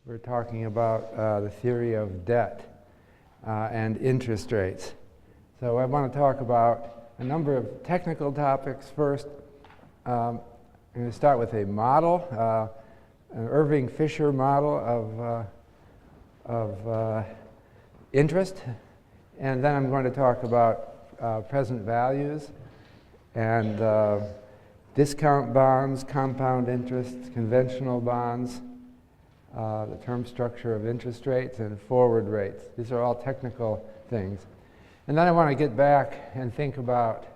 We're talking about the theory of debt and interest rates. So I want to talk about a number of technical topics first. I'm going to start with a model, an Irving Fisher model of interest, and then I'm going to talk about present values and discount bonds, compound interest, conventional bonds, the term structure of interest rates, and forward rates. These are all technical things. And then I want to get back and think about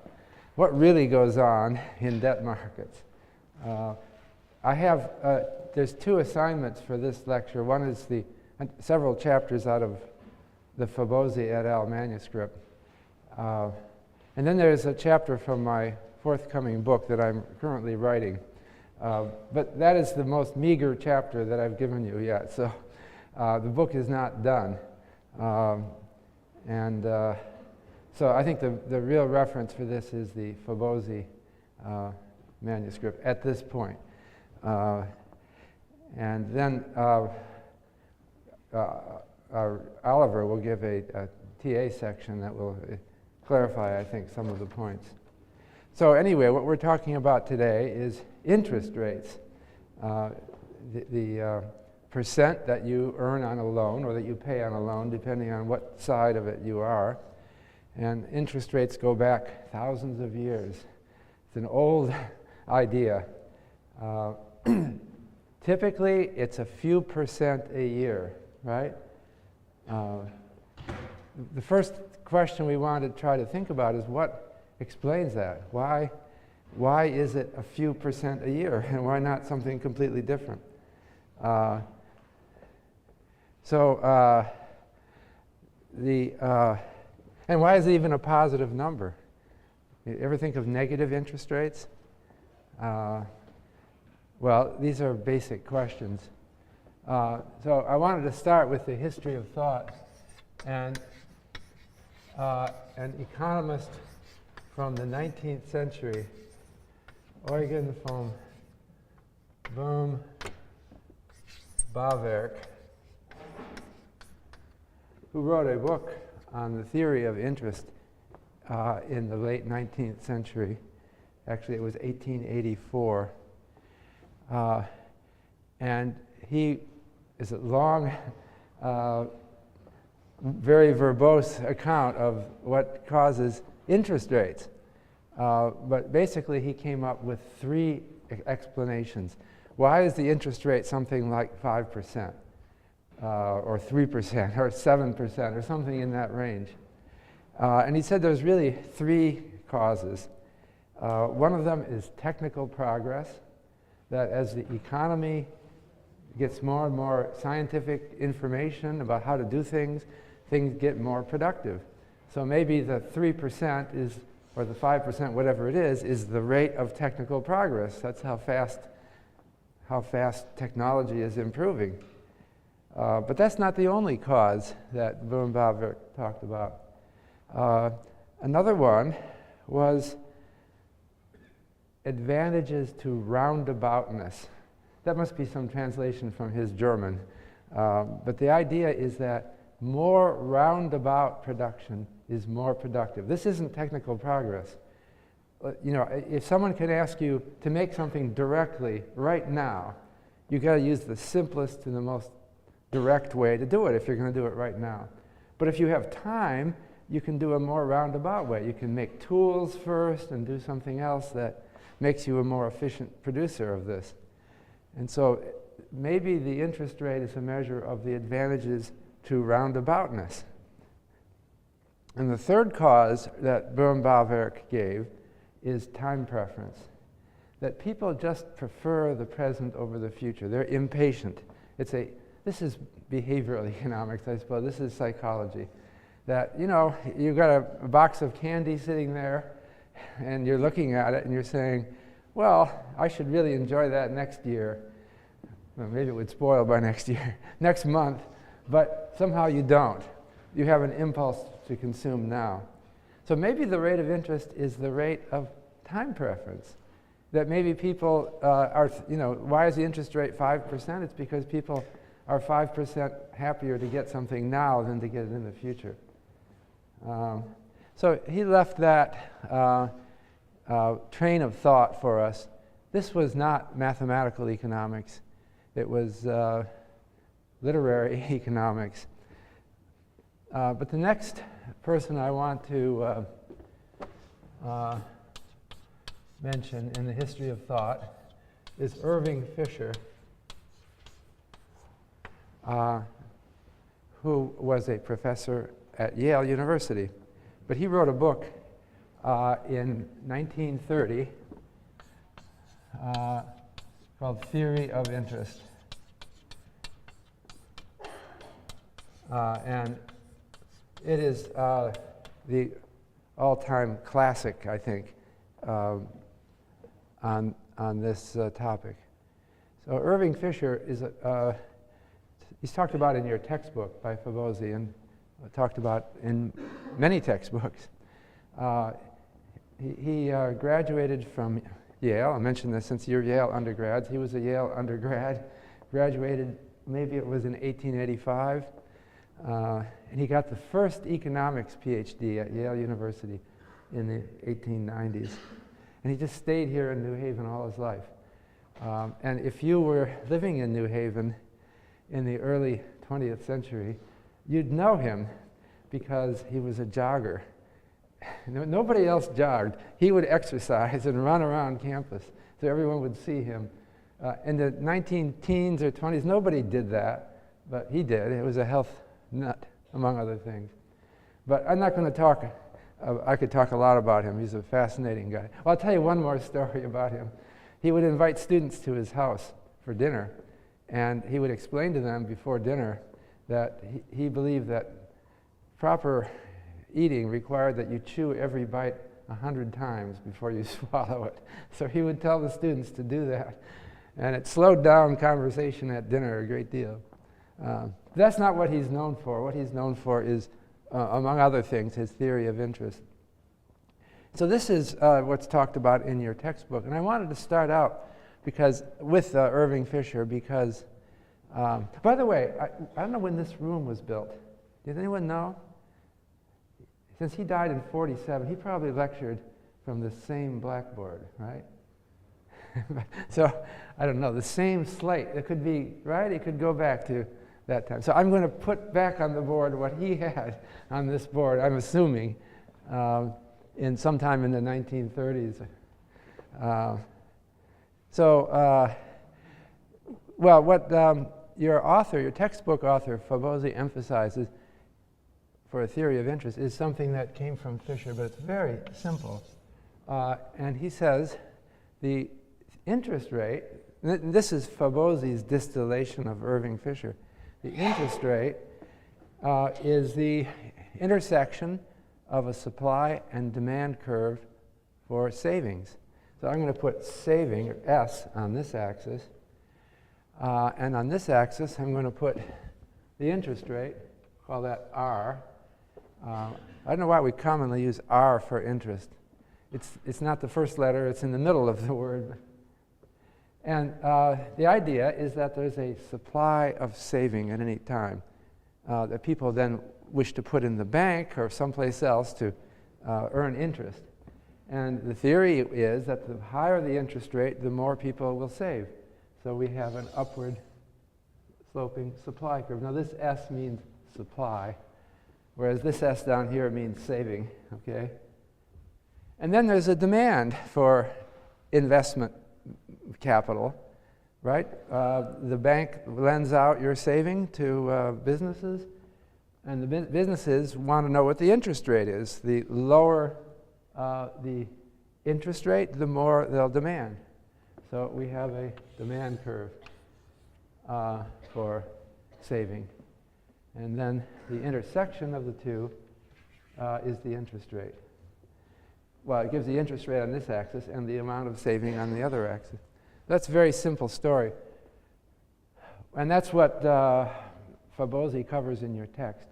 what really goes on in debt markets. There's two assignments for this lecture. One is several chapters out of the Fabozzi et al. Manuscript. And then there's a chapter from my forthcoming book that I'm currently writing. But that is the most meager chapter that I've given you yet. So the book is not done. So I think the real reference for this is the Fabozzi manuscript at this point. And then Oliver will give a TA section that will clarify, I think, some of the points. So anyway, what we're talking about today is interest rates. The percent that you earn on a loan or that you pay on a loan, depending on what side of it you are. And interest rates go back thousands of years. It's an old idea. Typically, it's a few percent a year, right? The first question we want to try to think about is what explains that. Why is it a few percent a year, and why not something completely different? And why is it even a positive number? You ever think of negative interest rates? Well, these are basic questions. So I wanted to start with the history of thought. And an economist from the 19th century, Eugen von Bohm-Bawerk, who wrote a book on the theory of interest in the late 19th century. Actually, it was 1884. And he is a long, very verbose account of what causes interest rates. But basically, he came up with three explanations. Why is the interest rate something like 5%? Or 3% or 7% or something in that range. And he said there's really three causes. One of them is technical progress, that as the economy gets more and more scientific information about how to do things, things get more productive. So maybe the 3% is, or the 5%, whatever it is the rate of technical progress. That's how fast technology is improving. But that's not the only cause that Bohm-Bawerk talked about. Another one was advantages to roundaboutness. That must be some translation from his German. But the idea is that more roundabout production is more productive. This isn't technical progress. If someone can ask you to make something directly right now, you've got to use the simplest and the most direct way to do it if you're going to do it right now. But if you have time, you can do a more roundabout way. You can make tools first and do something else that makes you a more efficient producer of this. And so maybe the interest rate is a measure of the advantages to roundaboutness. And the third cause that Bohm-Bawerk gave is time preference. That people just prefer the present over the future. They're impatient. This is behavioral economics, I suppose. This is psychology. That, you've got a box of candy sitting there, and you're looking at it, and you're saying, well, I should really enjoy that next year. Well, maybe it would spoil by next month, but somehow you don't. You have an impulse to consume now. So maybe the rate of interest is the rate of time preference. That maybe people why is the interest rate 5%? It's because people are 5% happier to get something now than to get it in the future. So he left that train of thought for us. This was not mathematical economics. It was literary economics. But the next person I want to mention in the history of thought is Irving Fisher, who was a professor at Yale University. But he wrote a book in 1930 called Theory of Interest. And it is the all-time classic, I think, on this topic. So Irving Fisher is he's talked about in your textbook by Fabozzi and talked about in many textbooks. He graduated from Yale. I mentioned this since you're Yale undergrads. He was a Yale undergrad, graduated, maybe it was in 1885, and he got the first economics PhD at Yale University in the 1890s. And he just stayed here in New Haven all his life. And if you were living in New Haven in the early 20th century, you'd know him because he was a jogger. Nobody else jogged. He would exercise and run around campus so everyone would see him. In the 19-teens or 20s, nobody did that, but he did. It was a health nut, among other things. But I'm not going to talk. I could talk a lot about him. He's a fascinating guy. Well, I'll tell you one more story about him. He would invite students to his house for dinner, and he would explain to them before dinner that he believed that proper eating required that you chew every bite 100 times before you swallow it. So he would tell the students to do that. And it slowed down conversation at dinner a great deal. That's not what he's known for. What he's known for is, among other things, his theory of interest. So this is what's talked about in your textbook. And I wanted to start out with Irving Fisher because, by the way, I don't know when this room was built. Does anyone know? Since he died in 47, he probably lectured from the same blackboard, right? So, I don't know, the same slate. It could be, right? It could go back to that time. So I'm going to put back on the board what he had on this board, I'm assuming, in sometime in the 1930s. Well, what your textbook author, Fabozzi, emphasizes for a theory of interest is something that came from Fisher, but it's very simple. And he says the interest rate, this is Fabozzi's distillation of Irving Fisher, the interest rate is the intersection of a supply and demand curve for savings. So I'm going to put saving, or S, on this axis. And on this axis, I'm going to put the interest rate, call that R. I don't know why we commonly use R for interest. It's not the first letter, it's in the middle of the word. And the idea is that there's a supply of saving at any time that people then wish to put in the bank or someplace else to earn interest. And the theory is that the higher the interest rate, the more people will save. So we have an upward sloping supply curve. Now this S means supply, whereas this S down here means saving, okay? And then there's a demand for investment capital, right? The bank lends out your saving to businesses, and the businesses want to know what the interest rate is. The lower the interest rate, the more they'll demand. So we have a demand curve for saving. And then the intersection of the two is the interest rate. Well, it gives the interest rate on this axis and the amount of saving on the other axis. That's a very simple story. And that's what Fabozzi covers in your text.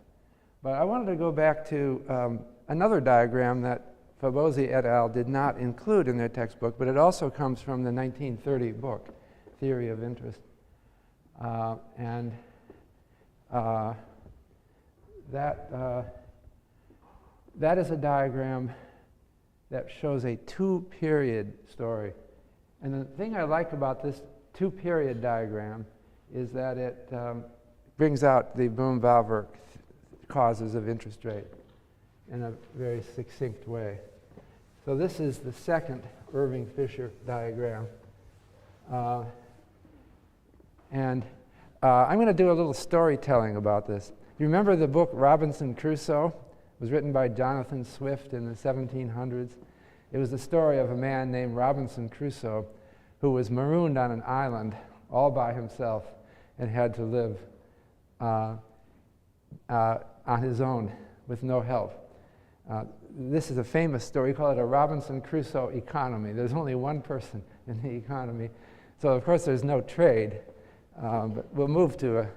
But I wanted to go back to another diagram that Fabozzi et al. Did not include in their textbook, but it also comes from the 1930 book, Theory of Interest. And That is a diagram that shows a two-period story. And the thing I like about this two-period diagram is that it brings out the Bohm-Valver causes of interest rate in a very succinct way. So this is the second Irving-Fisher diagram. I'm going to do a little storytelling about this. You remember the book Robinson Crusoe? It was written by Jonathan Swift in the 1700s. It was the story of a man named Robinson Crusoe who was marooned on an island all by himself and had to live on his own with no help. This is a famous story. We call it a Robinson Crusoe economy. There's only one person in the economy. So, of course, there's no trade. But we'll move to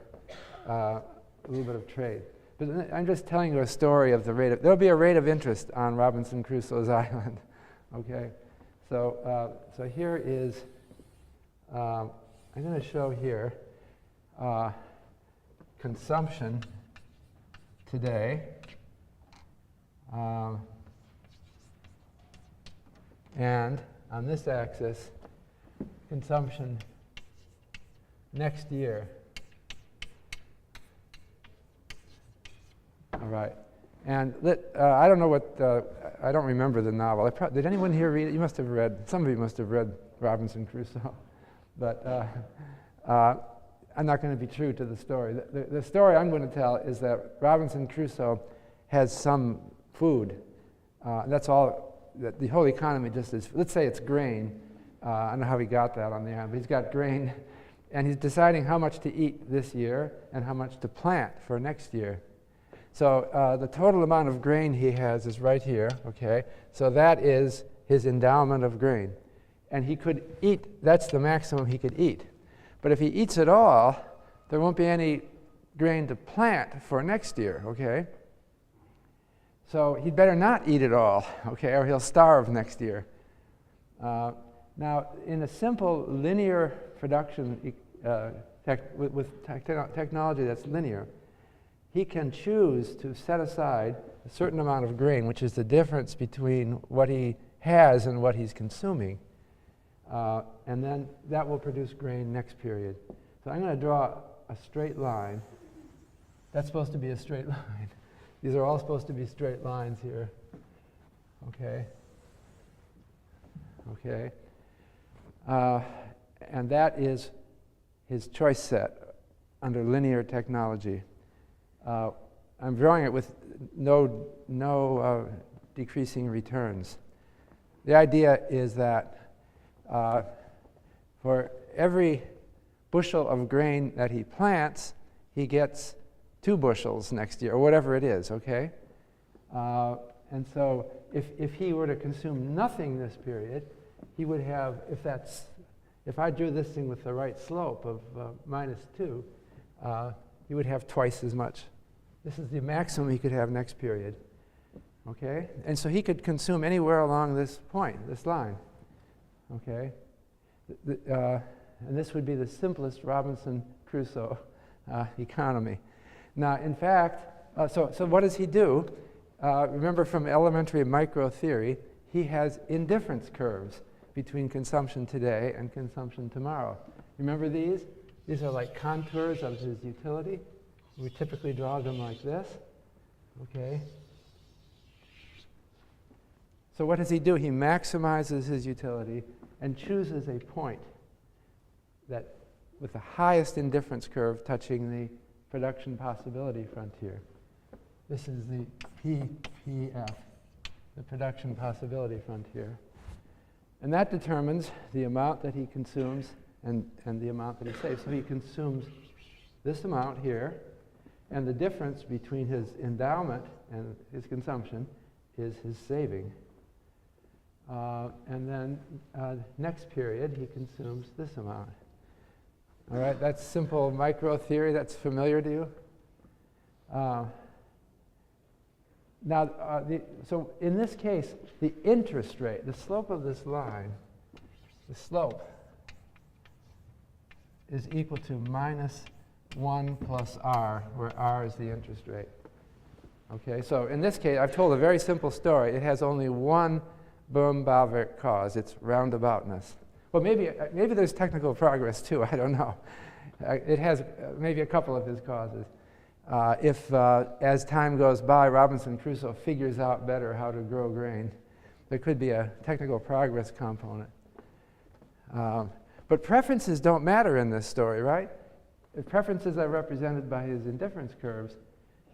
a little bit of trade. But I'm just telling you a story of the rate of, there'll be a rate of interest on Robinson Crusoe's island. Okay? So here is, I'm going to show here consumption today. And on this axis, consumption next year. All right. And I don't know what, I don't remember the novel. Did anyone here read it? You must have read, some of you must have read Robinson Crusoe. But I'm not going to be true to the story. The story I'm going to tell is that Robinson Crusoe has some food. That's all, the whole economy just is, let's say it's grain. I don't know how he got that on the island, but he's got grain. And he's deciding how much to eat this year and how much to plant for next year. So the total amount of grain he has is right here, okay? So that is his endowment of grain. And he could eat, that's the maximum he could eat. But if he eats it all, there won't be any grain to plant for next year, okay? So he'd better not eat it all, okay, or he'll starve next year. Now, in a simple linear production with technology that's linear, he can choose to set aside a certain amount of grain, which is the difference between what he has and what he's consuming. And then that will produce grain next period. So I'm going to draw a straight line. That's supposed to be a straight line. These are all supposed to be straight lines here. Okay? Okay. And that is his choice set under linear technology. I'm drawing it with no decreasing returns. The idea is that for every bushel of grain that he plants, he gets 2 bushels next year, or whatever it is, okay? And so if he were to consume nothing this period, he would have, if I drew this thing with the right slope of -2, he would have twice as much. This is the maximum he could have next period, okay? And so he could consume anywhere along this point, this line, okay? And this would be the simplest Robinson Crusoe economy. Now, in fact, so what does he do? Remember from elementary micro theory, he has indifference curves between consumption today and consumption tomorrow. Remember these? These are like contours of his utility. We typically draw them like this, okay? So what does he do? He maximizes his utility and chooses a point that with the highest indifference curve touching the production possibility frontier. This is the PPF, the production possibility frontier. And that determines the amount that he consumes and the amount that he saves. So he consumes this amount here, and the difference between his endowment and his consumption is his saving. And then next period, he consumes this amount. All right, that's simple micro theory. That's familiar to you? So in this case, the interest rate, the slope of this line, the slope is equal to minus 1 plus r, where r is the interest rate. Okay, so in this case, I've told a very simple story. It has only one Bohm-Bawerk cause. It's roundaboutness. Well, maybe there's technical progress too. I don't know. It has maybe a couple of his causes. If, as time goes by, Robinson Crusoe figures out better how to grow grain, there could be a technical progress component. But preferences don't matter in this story, right? If preferences are represented by his indifference curves,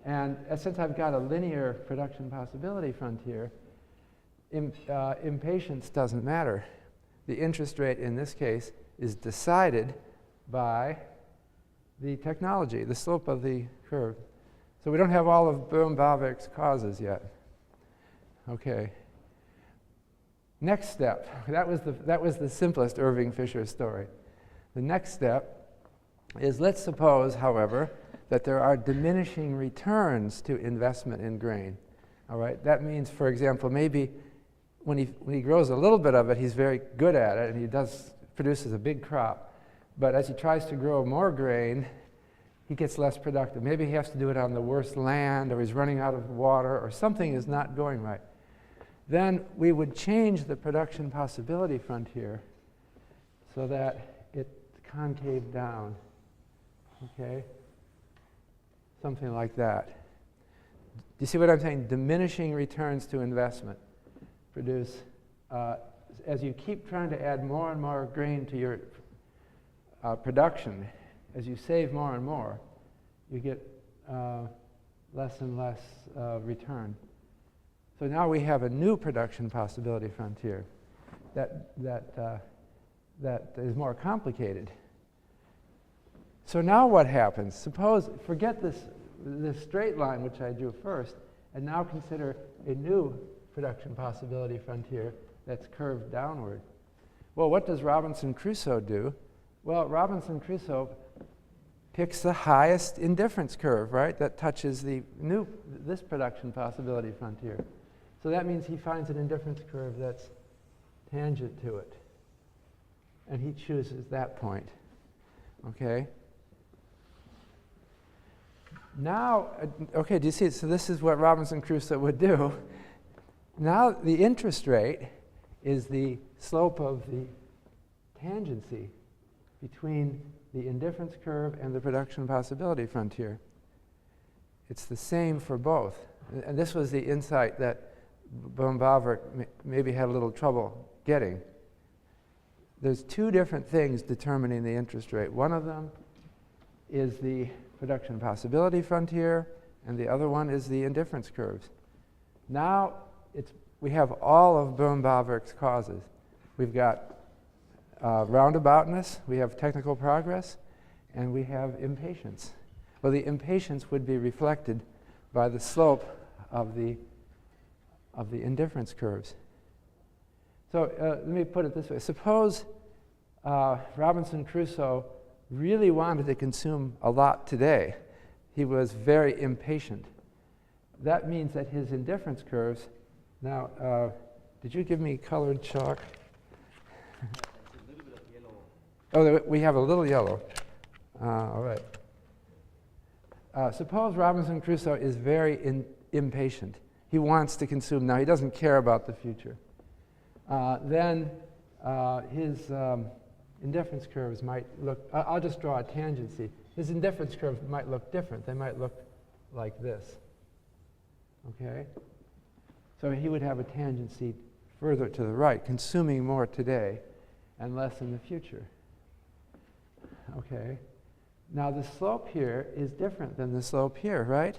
and since I've got a linear production possibility frontier, impatience doesn't matter. The interest rate in this case is decided by the technology, the slope of the curve. So we don't have all of Bohm-Bawerk's causes yet. Okay. Next step. That was the simplest Irving-Fisher story. The next step is, let's suppose, however, that there are diminishing returns to investment in grain. All right. That means, for example, maybe when he grows a little bit of it, he's very good at it, and he produces a big crop. But as he tries to grow more grain, he gets less productive. Maybe he has to do it on the worst land, or he's running out of water, or something is not going right. Then we would change the production possibility frontier so that it concave down. Okay? Something like that. Do you see what I'm saying? Diminishing returns to investment produce, as you keep trying to add more and more grain to your production, as you save more and more, you get less and less return. So now we have a new production possibility frontier that is more complicated. So now what happens? Suppose, forget this straight line which I drew first, and now consider a new production possibility frontier that's curved downward. Well, what does Robinson Crusoe do? Well, Robinson Crusoe picks the highest indifference curve, right, that touches this production possibility frontier. So that means he finds an indifference curve that's tangent to it. And he chooses that point. Okay? Now, okay, do you see it? So this is what Robinson Crusoe would do. Now the interest rate is the slope of the tangency between the indifference curve and the production possibility frontier. It's the same for both. And this was the insight that Bohm-Bawerk maybe had a little trouble getting. There's two different things determining the interest rate. One of them is the production possibility frontier, and the other one is the indifference curves. Now we have all of Bohm-Bawerk's causes. We've got roundaboutness, we have technical progress, and we have impatience. Well, the impatience would be reflected by the slope of the indifference curves. So let me put it this way. Suppose Robinson Crusoe really wanted to consume a lot today. He was very impatient. That means that his indifference curves, now, did you give me colored chalk? Oh, we have a little yellow. All right. Suppose Robinson Crusoe is very impatient. He wants to consume now. He doesn't care about the future. Then his indifference curves might look, I'll just draw a tangency. His indifference curves might look different. They might look like this. Okay? So he would have a tangency further to the right, consuming more today and less in the future. Okay? Now the slope here is different than the slope here, right?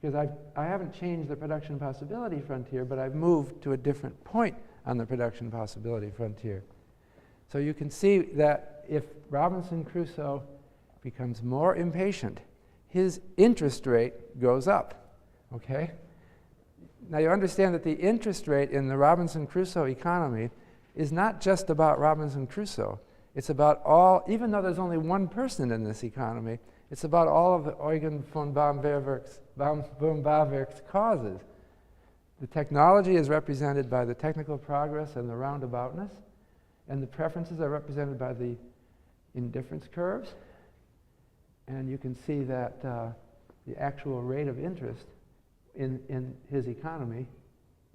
Because I haven't changed the production possibility frontier, but I've moved to a different point on the production possibility frontier. So you can see that if Robinson Crusoe becomes more impatient, his interest rate goes up. Okay? Now you understand that the interest rate in the Robinson Crusoe economy is not just about Robinson Crusoe. It's about all, even though there's only one person in this economy, it's about all of the Eugen von Bohm-Bawerk's causes. The technology is represented by the technical progress and the roundaboutness, and the preferences are represented by the indifference curves, And you can see that the actual rate of interest in his economy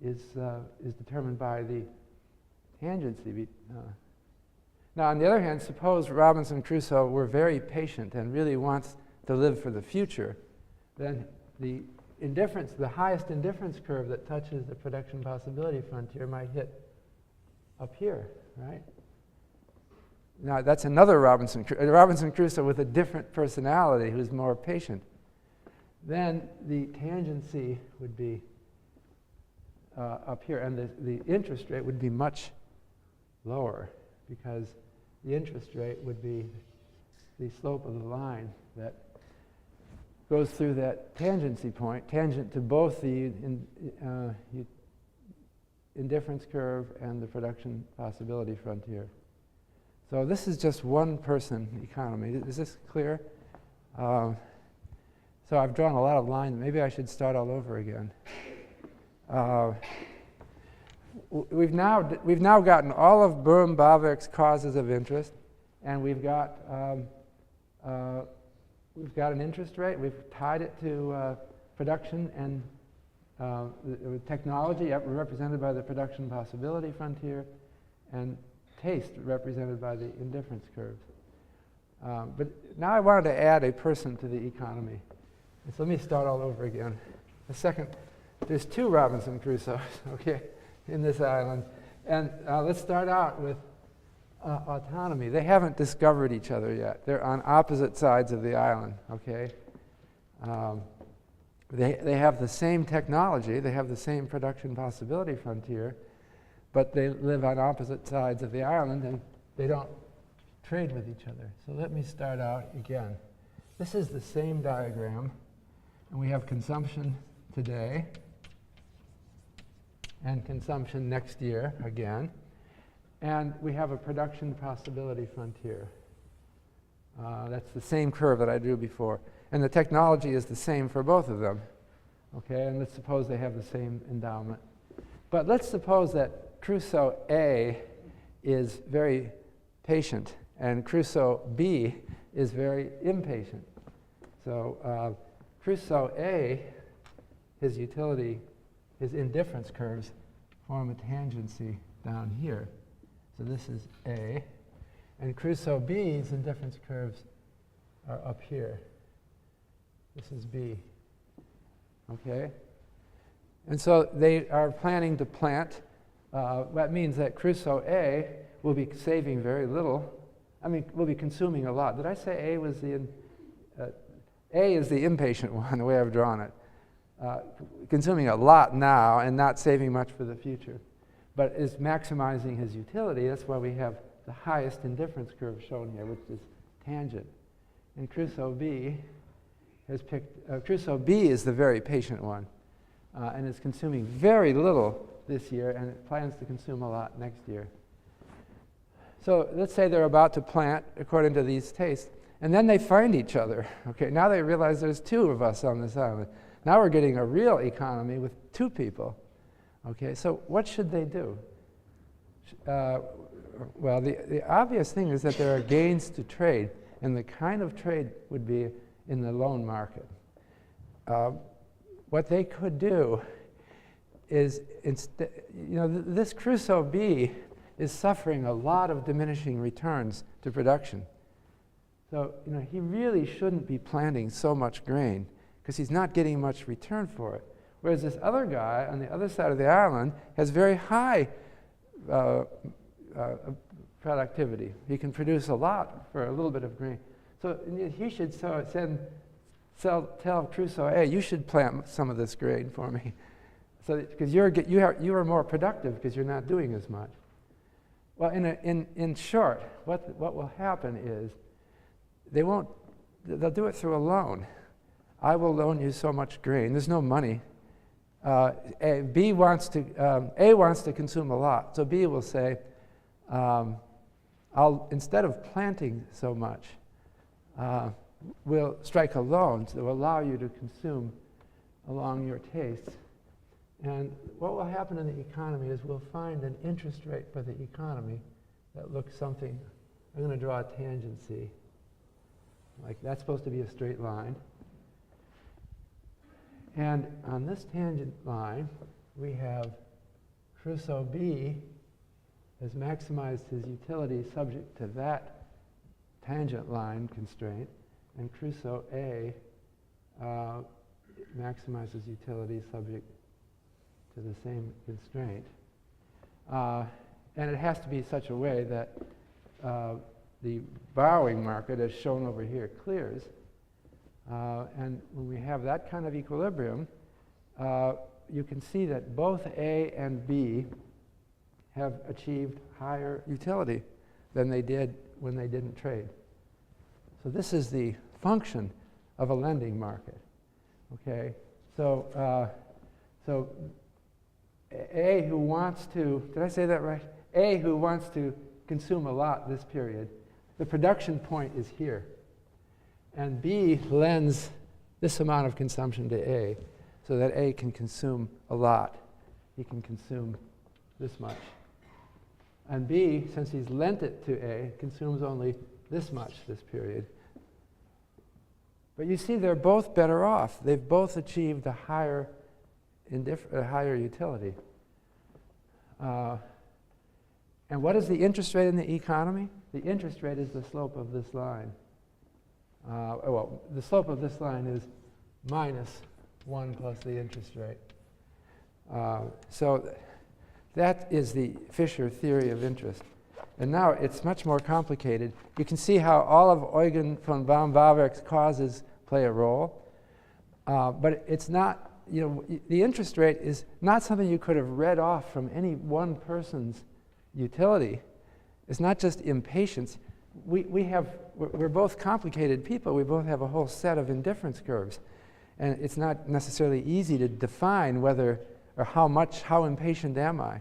is determined by the tangency. Now, on the other hand, suppose Robinson Crusoe were very patient and really wants to live for the future, then the highest indifference curve that touches the production possibility frontier might hit up here, right? Now, that's another Robinson Crusoe with a different personality who's more patient. Then the tangency would be up here, and the interest rate would be much lower, because the interest rate would be the slope of the line that goes through that tangency point, tangent to both the indifference curve and the production possibility frontier. So this is just one person economy. Is this clear? So I've drawn a lot of lines. Maybe I should start all over again. We've now gotten all of Boehm-Bawerk's causes of interest, and we've got an interest rate. We've tied it to production and the technology, represented by the production possibility frontier, and taste, represented by the indifference curves. But now I wanted to add a person to the economy. So let me start all over again. There's two Robinson Crusoes, okay, in this island. And let's start out with autonomy. They haven't discovered each other yet. They're on opposite sides of the island, okay? They have the same technology. They have the same production possibility frontier, but they live on opposite sides of the island, and they don't trade with each other. So let me start out again. This is the same diagram, and we have consumption today and consumption next year again, and we have a production possibility frontier. That's the same curve that I drew before, and the technology is the same for both of them. Okay, and let's suppose they have the same endowment. But let's suppose that Crusoe A is very patient and Crusoe B is very impatient. So Crusoe A, his indifference curves form a tangency down here. So this is A. And Crusoe B's indifference curves are up here. This is B. Okay? And so they are planning to plant. That means that Crusoe A will be saving very little. Will be consuming a lot. Did I say A was A is the impatient one, the way I've drawn it. Consuming a lot now and not saving much for the future, but is maximizing his utility. That's why we have the highest indifference curve shown here, which is tangent. And Crusoe B has picked, Crusoe B is the very patient one, and is consuming very little this year, and it plans to consume a lot next year. So let's say they're about to plant according to these tastes, and then they find each other. Okay, now they realize there's two of us on this island. Now we're getting a real economy with two people. Okay, so what should they do? Well, the obvious thing is that there are gains to trade, and the kind of trade would be in the loan market. What they could do is, this Crusoe B is suffering a lot of diminishing returns to production. So, he really shouldn't be planting so much grain because he's not getting much return for it. Whereas this other guy on the other side of the island has very high productivity. He can produce a lot for a little bit of grain. So he should tell Crusoe, hey, you should plant some of this grain for me, because you are more productive because you're not doing as much. Well, in short, what will happen is they'll do it through a loan. I will loan you so much grain. There's no money. A wants to consume a lot, so B will say, instead of planting so much, we'll strike a loan that will allow you to consume along your tastes. And what will happen in the economy is we'll find an interest rate for the economy that looks something. I'm going to draw a tangency. like that's supposed to be a straight line. And on this tangent line, we have Crusoe B has maximized his utility subject to that tangent line constraint, and Crusoe A maximizes utility subject to the same constraint. And it has to be such a way that the borrowing market, as shown over here, clears. And when we have that kind of equilibrium, you can see that both A and B have achieved higher utility than they did when they didn't trade. So this is the function of a lending market. Okay, so so A who wants to, did I say that right? A who wants to consume a lot this period, the production point is here. And B lends this amount of consumption to A so that A can consume a lot. He can consume this much. And B, since he's lent it to A, consumes only this much this period. But you see, they're both better off. They've both achieved a higher utility. And what is the interest rate in the economy? The interest rate is the slope of this line. Well, the slope of this line is minus 1 plus the interest rate. So that is the Fisher theory of interest. And now it's much more complicated. You can see how all of Eugen von Baum-Bauwerk's causes play a role. But it's not, the interest rate is not something you could have read off from any one person's utility. It's not just impatience. We're both complicated people. We both have a whole set of indifference curves. And it's not necessarily easy to define whether or how impatient am I.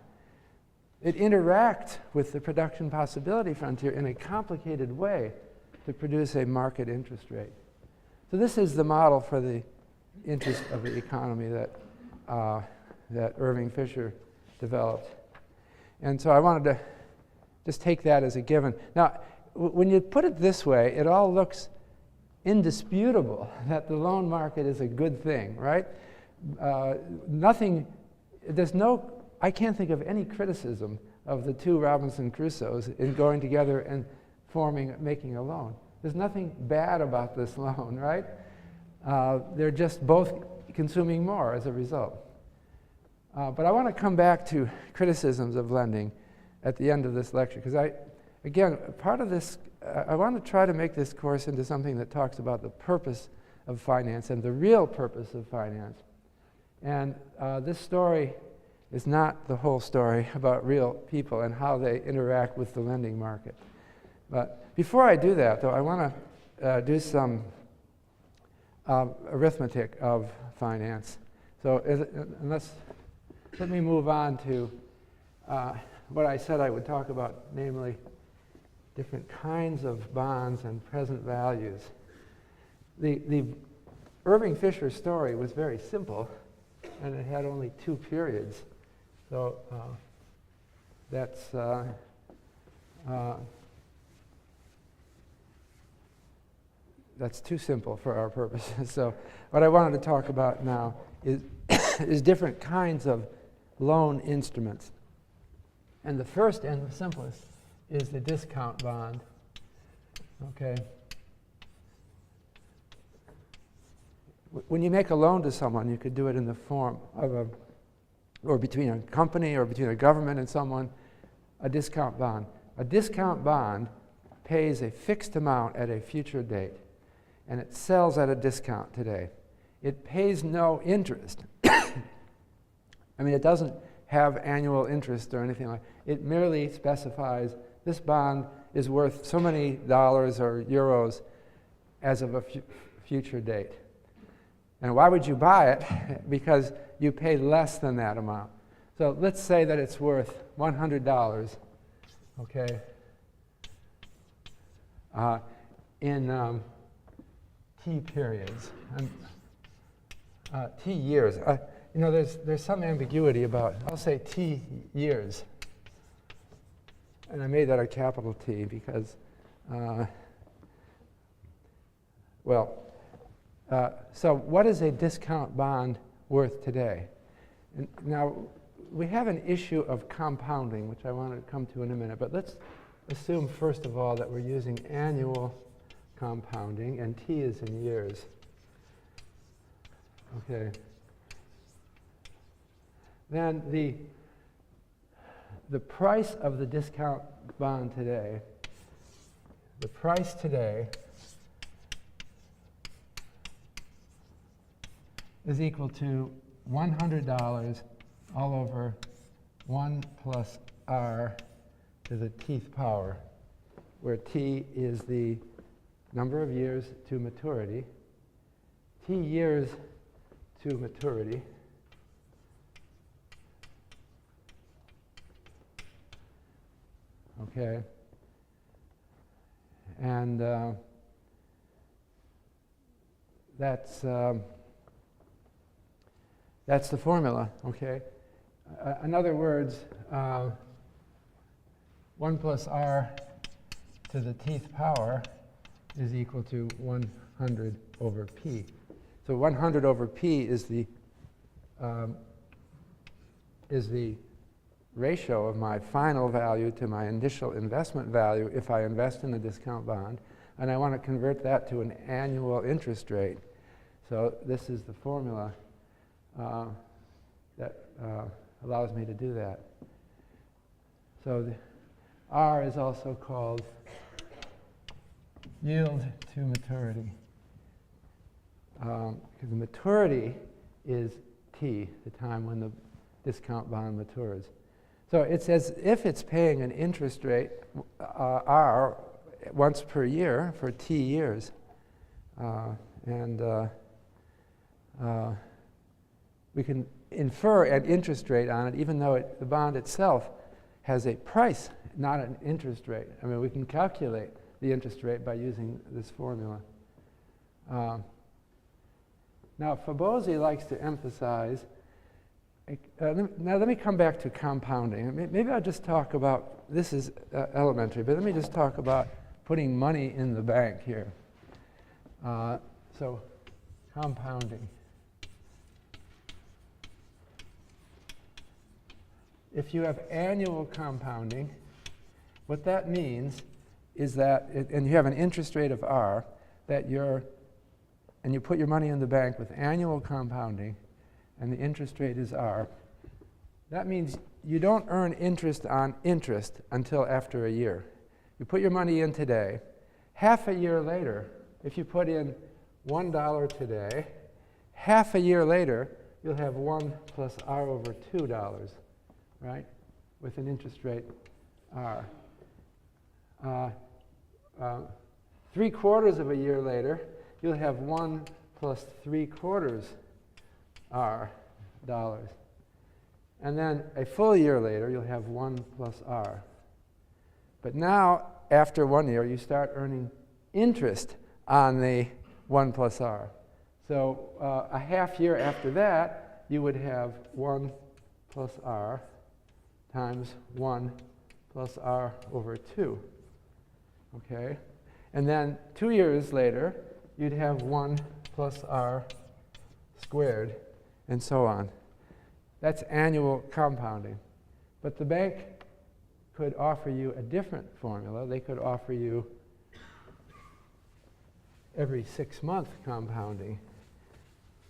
It interacts with the production possibility frontier in a complicated way to produce a market interest rate. So this is the model for the interest of the economy that Irving Fisher developed. And so I wanted to just take that as a given. Now, when you put it this way, it all looks indisputable that the loan market is a good thing, right? I can't think of any criticism of the two Robinson Crusoes in going together and making a loan. There's nothing bad about this loan, right? They're just both consuming more as a result. But I want to come back to criticisms of lending at the end of this lecture, because again, part of this, I want to try to make this course into something that talks about the purpose of finance and the real purpose of finance. And this story is not the whole story about real people and how they interact with the lending market. But before I do that, though, I want to do some arithmetic of finance. So let me move on to what I said I would talk about, namely different kinds of bonds and present values. The Irving Fisher story was very simple, and it had only 2 periods. So that's too simple for our purposes. So what I wanted to talk about now is different kinds of loan instruments. And the first and the simplest is the discount bond. Okay. When you make a loan to someone, you could do it in the form of or between a company or between a government and someone, a discount bond. A discount bond pays a fixed amount at a future date, and it sells at a discount today. It pays no interest. I mean, it doesn't have annual interest or anything like that. It merely specifies this bond is worth so many dollars or euros as of a future date. And why would you buy it? Because you paid less than that amount. So let's say that it's worth $100, okay, in T periods, T years. There's some ambiguity about, I'll say T years. And I made that a capital T because Well, so what is a discount bond worth today? And now, we have an issue of compounding, which I want to come to in a minute, but let's assume, first of all, that we're using annual compounding, and T is in years. Okay. Then the price of the discount bond today, the price today is equal to $100 all over 1 plus r to the tth power, where t is the number of years to maturity, t years to maturity, okay, and that's the formula, okay? In other words, 1 plus r to the tth power is equal to 100 over p. So 100 over p is the ratio of my final value to my initial investment value if I invest in a discount bond, and I want to convert that to an annual interest rate. So this is the formula that allows me to do that. So the R is also called yield to maturity. Because the maturity is T, the time when the discount bond matures. So it's as if it's paying an interest rate, R, once per year for T years. We can infer an interest rate on it, even though the bond itself has a price, not an interest rate. I mean, we can calculate the interest rate by using this formula. Now, Fabozzi likes to emphasize, now let me come back to compounding. Maybe I'll just talk about, this is elementary, but let me just talk about putting money in the bank here. So, compounding. If you have annual compounding, what that means is that, and you have an interest rate of R, and you put your money in the bank with annual compounding, and the interest rate is R, that means you don't earn interest on interest until after a year. You put your money in today. Half a year later, if you put in $1 today, half a year later, you'll have 1 plus R over $2. Right, with an interest rate R. 3/4 of a year later, you'll have 1 plus 3/4 R dollars. And then a full year later, you'll have 1 plus R. But now, after 1 year, you start earning interest on the 1 plus R. So a half year after that, you would have 1 plus R times 1 plus R over 2, okay? And then 2 years later, you'd have 1 plus R squared, and so on. That's annual compounding. But the bank could offer you a different formula. They could offer you every 6-month compounding,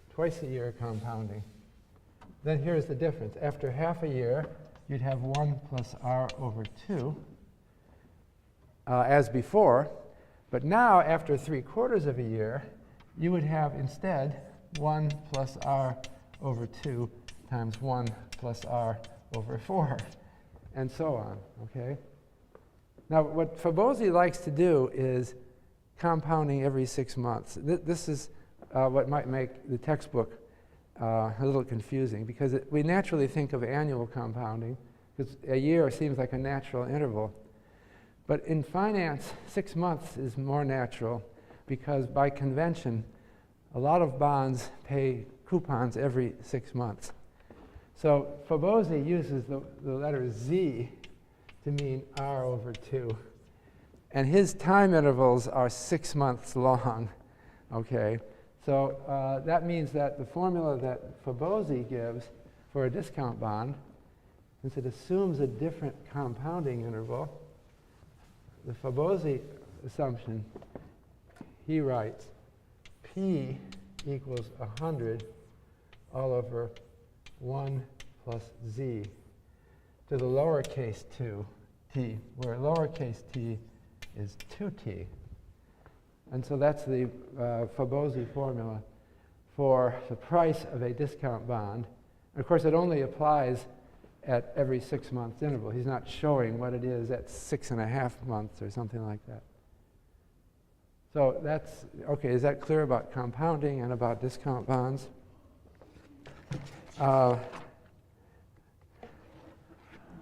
twice a year compounding. Then here's the difference. After half a year, you'd have 1 plus R over 2, as before. But now, after 3/4 of a year, you would have instead 1 plus R over 2 times 1 plus R over 4, and so on, okay? Now, what Fabozzi likes to do is compounding every 6 months. This is what might make the textbook a little confusing, because we naturally think of annual compounding, because a year seems like a natural interval. But in finance, 6 months is more natural, because by convention, a lot of bonds pay coupons every 6 months. So Fabozzi uses the letter Z to mean R over 2. And his time intervals are 6 months long. Okay, so that means that the formula that Fabozzi gives for a discount bond, since it assumes a different compounding interval, the Fabozzi assumption, he writes P equals 100 all over 1 plus z to the lowercase 2t, where lowercase t is 2t. And so that's the Fabozzi formula for the price of a discount bond. And of course, it only applies at every 6 month interval. He's not showing what it is at 6.5 months or something like that. So that's, okay, is that clear about compounding and about discount bonds?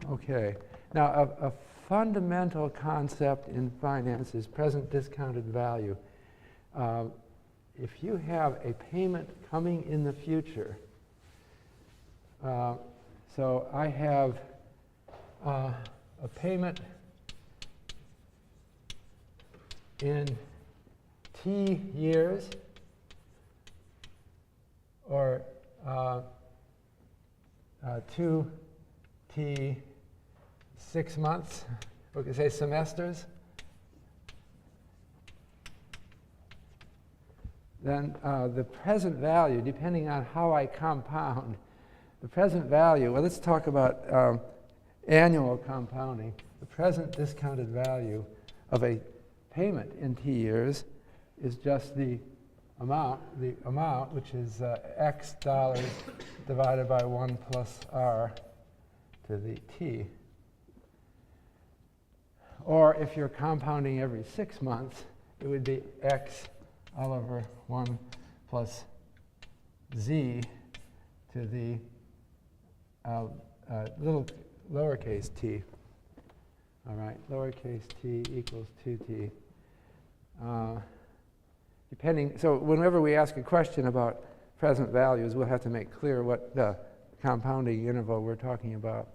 Okay, now a fundamental concept in finance is present discounted value. If you have a payment coming in the future, so I have a payment in T years, or 2T 6 months, we could say semesters, then the present value, depending on how I compound, the present value, well, let's talk about annual compounding. The present discounted value of a payment in T years is just the amount, which is X dollars divided by 1 plus R to the T. Or if you're compounding every 6 months, it would be X all over 1 plus Z to the little lowercase t. All right, lowercase t equals 2t. So whenever we ask a question about present values, we'll have to make clear what the compounding interval we're talking about.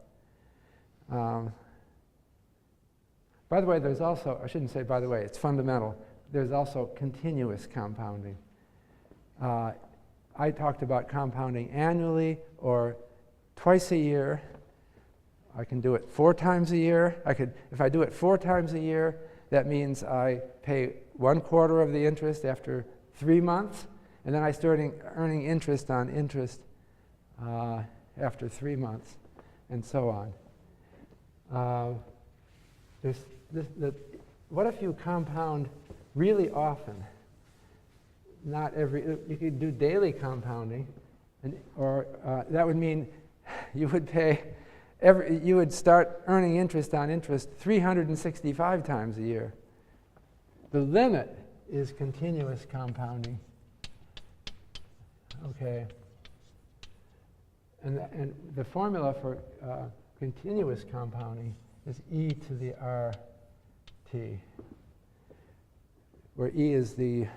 By the way, there's also, I shouldn't say by the way, it's fundamental. There's also continuous compounding. I talked about compounding annually or twice a year. I can do it 4 times a year. If I do it 4 times a year, that means I pay 1/4 of the interest after 3 months, and then I start earning interest on interest after 3 months, and so on. What if you compound really often? Not every. You could do daily compounding, or that would mean you would pay. You would start earning interest on interest 365 times a year. The limit is continuous compounding. Okay. And the formula for continuous compounding is e to the RT, where e is the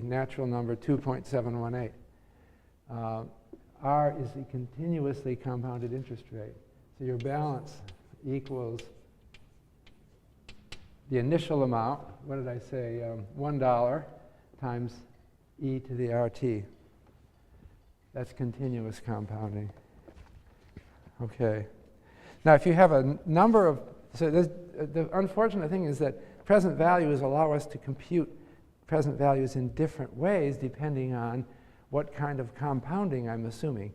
natural number 2.718. R is the continuously compounded interest rate. So your balance equals the initial amount, what did I say, $1 times e to the RT. That's continuous compounding. Okay. Now if you have a number of, so the unfortunate thing is that present values allow us to compute present values in different ways depending on what kind of compounding I'm assuming.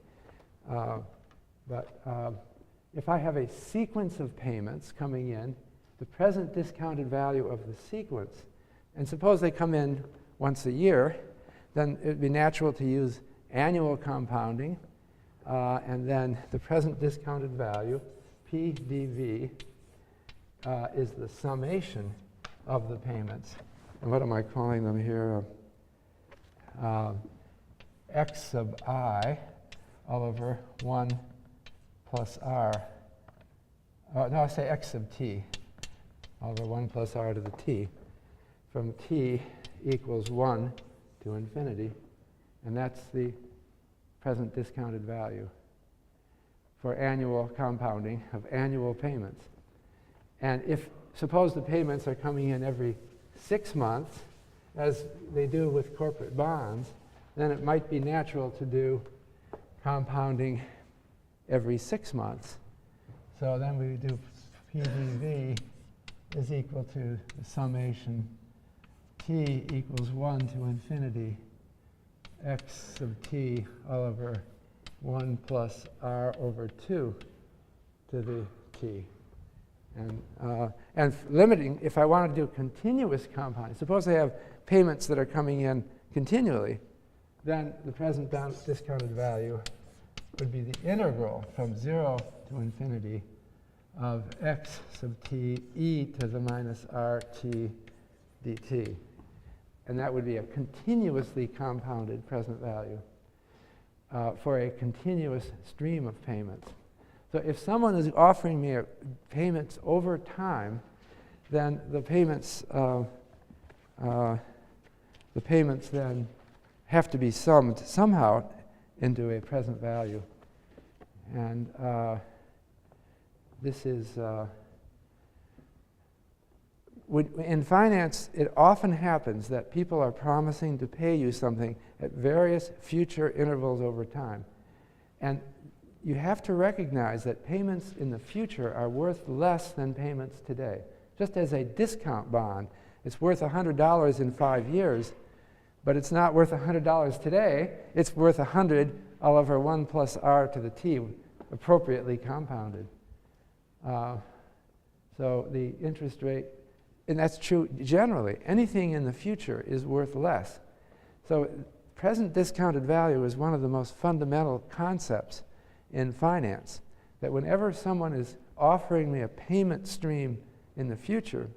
If I have a sequence of payments coming in, the present discounted value of the sequence, and suppose they come in once a year, then it would be natural to use annual compounding, and then the present discounted value, PDV, is the summation of the payments. And what am I calling them here? X sub I all over 1 plus R. No, I say X sub T all over 1 plus R to the T from T equals 1 to infinity. And that's the present discounted value for annual compounding of annual payments. And if, suppose the payments are coming in every 6 months, as they do with corporate bonds, then it might be natural to do compounding every 6 months. So then we do PdV is equal to the summation t equals 1 to infinity x sub t all over 1 plus r over 2 to the t. And limiting, if I want to do continuous compounding, suppose I have payments that are coming in continually, then the present discounted value would be the integral from 0 to infinity of x sub t e to the minus rt dt. And that would be a continuously compounded present value for a continuous stream of payments. So if someone is offering me payments over time, then the payments then have to be summed somehow into a present value. And this is, in finance, it often happens that people are promising to pay you something at various future intervals over time. And you have to recognize that payments in the future are worth less than payments today. Just as a discount bond, it's worth $100 in 5 years, but it's not worth $100 today. It's worth 100 all over 1 plus r to the t, appropriately compounded. So the interest rate, and that's true generally, anything in the future is worth less. So present discounted value is one of the most fundamental concepts in finance, that whenever someone is offering me a payment stream in the future,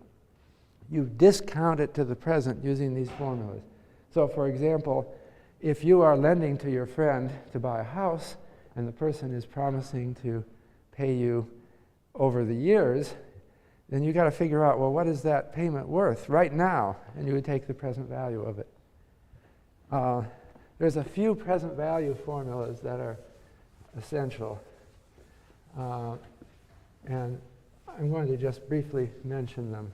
you discount it to the present using these formulas. So for example, if you are lending to your friend to buy a house and the person is promising to pay you over the years, then you got to figure out, well, what is that payment worth right now? And you would take the present value of it. There's a few present value formulas that are essential. And I'm going to just briefly mention them.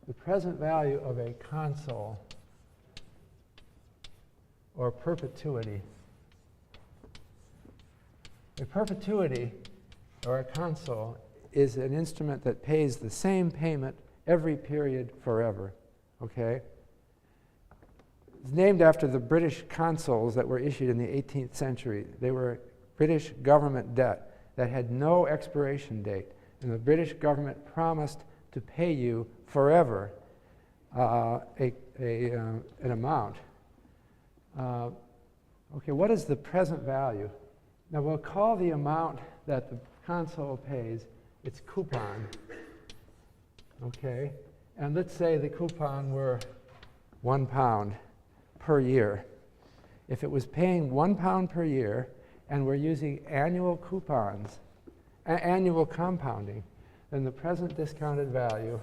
The present value of a console or perpetuity. A perpetuity or a console is an instrument that pays the same payment every period forever. Okay? It's named after the British consols that were issued in the 18th century. They were British government debt that had no expiration date. And the British government promised to pay you forever an amount. Okay, what is the present value? Now we'll call the amount that the console pays its coupon. Okay, and let's say the coupon were £1 per year. If it was paying £1 per year and we're using annual coupons, annual compounding, then the present discounted value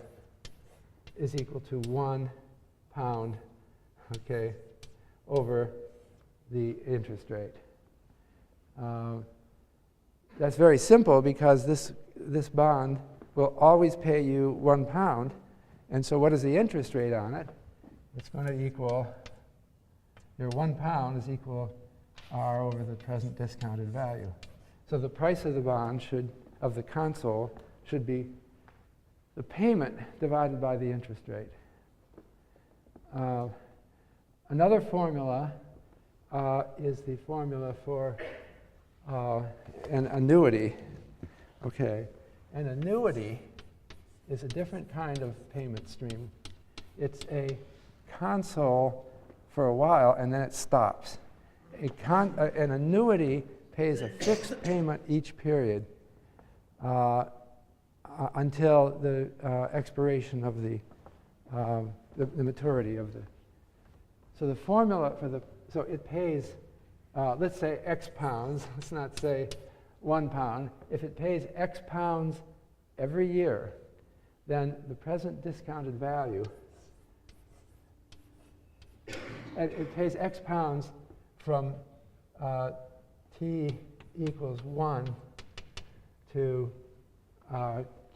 is equal to £1, okay, over the interest rate. That's very simple because this bond will always pay you £1, and so what is the interest rate on it? It's going to equal, your £1 is equal r over the present discounted value. So the price of the bond of the console should be the payment divided by the interest rate. Another formula is the formula for an annuity. Okay, an annuity is a different kind of payment stream. It's a console for a while and then it stops. An annuity pays a fixed payment each period until the expiration of the maturity of the. So the formula for so it pays, let's say X pounds, let's not say £1. If it pays X pounds every year, then the present discounted value, and it pays X pounds from t equals 1 to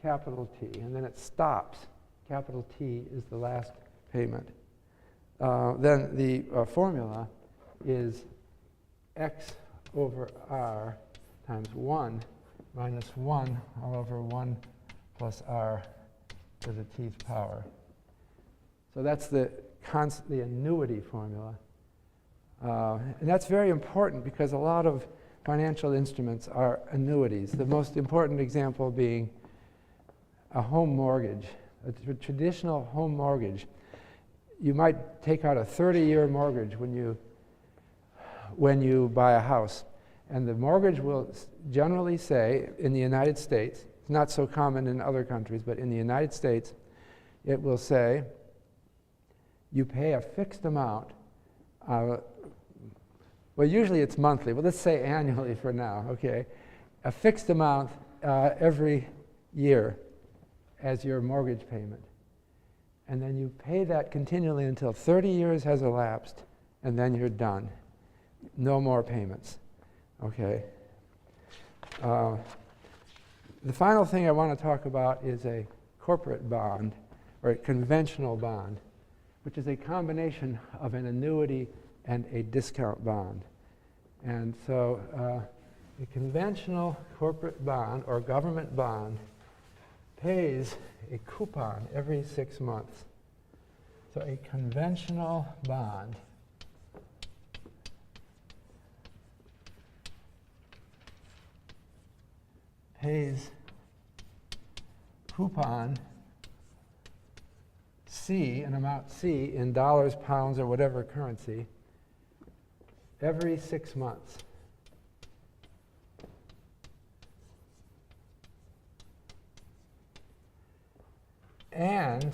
capital T, and then it stops capital T is the last payment. Then the formula is x over r times 1 minus 1 all over 1 plus r to the tth power. So that's the annuity formula. And that's very important because a lot of financial instruments are annuities. The most important example being a home mortgage, a traditional home mortgage. You might take out a 30-year mortgage when you buy a house. And the mortgage will generally say, in the United States, it's not so common in other countries, but in the United States, it will say, you pay a fixed amount. Well, usually it's monthly. Well, let's say annually for now, okay? A fixed amount every year as your mortgage payment. And then you pay that continually until 30 years has elapsed, and then you're done. No more payments, okay? The final thing I want to talk about is a corporate bond, or a conventional bond, which is a combination of an annuity and a discount bond. And so a conventional corporate bond or government bond pays a coupon every 6 months. So a conventional bond pays coupon C, an amount C in dollars, pounds, or whatever currency, every 6 months. And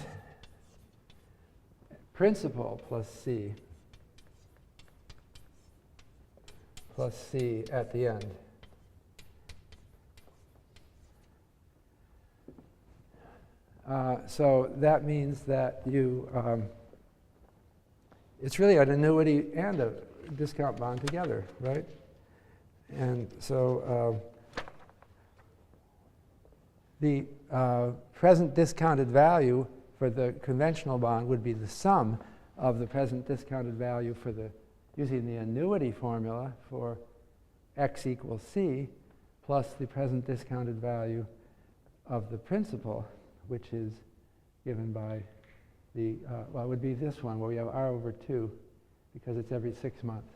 principal plus C at the end. So that means that you, it's really an annuity and a discount bond together, right? And so the present discounted value for the conventional bond would be the sum of the present discounted value for using the annuity formula for x equals C plus the present discounted value of the principal, which is given by the, well, it would be this one where we have r over 2 because it's every 6 months.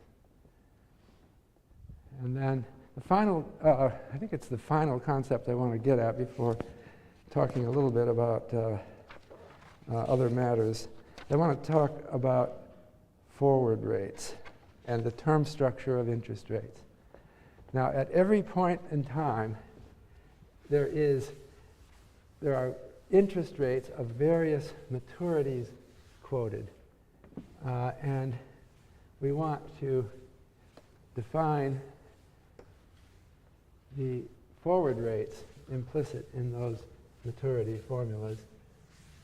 And then the final, I think it's the final concept I want to get at before talking a little bit about other matters. I want to talk about forward rates and the term structure of interest rates. Now, at every point in time, there are interest rates of various maturities quoted. And we want to define the forward rates implicit in those maturity formulas.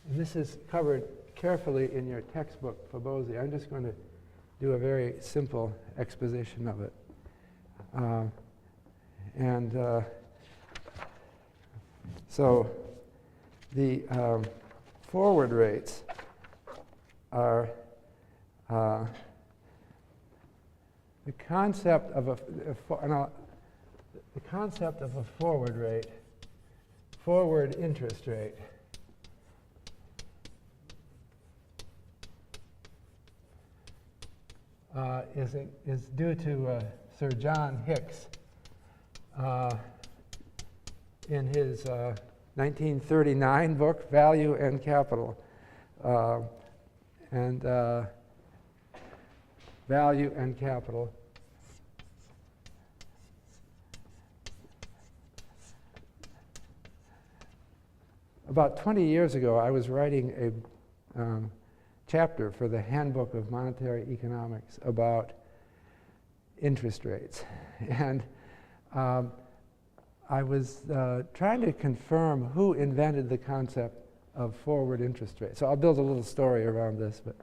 And this is covered carefully in your textbook for Bosey. I'm just going to do a very simple exposition of it. So the forward rates are the concept of a forward rate, forward interest rate, is due to Sir John Hicks in his 1939 book, Value and Capital. Value and Capital. About 20 years ago, I was writing a chapter for the Handbook of Monetary Economics about interest rates. And I was trying to confirm who invented the concept of forward interest rates. So I'll build a little story around this. But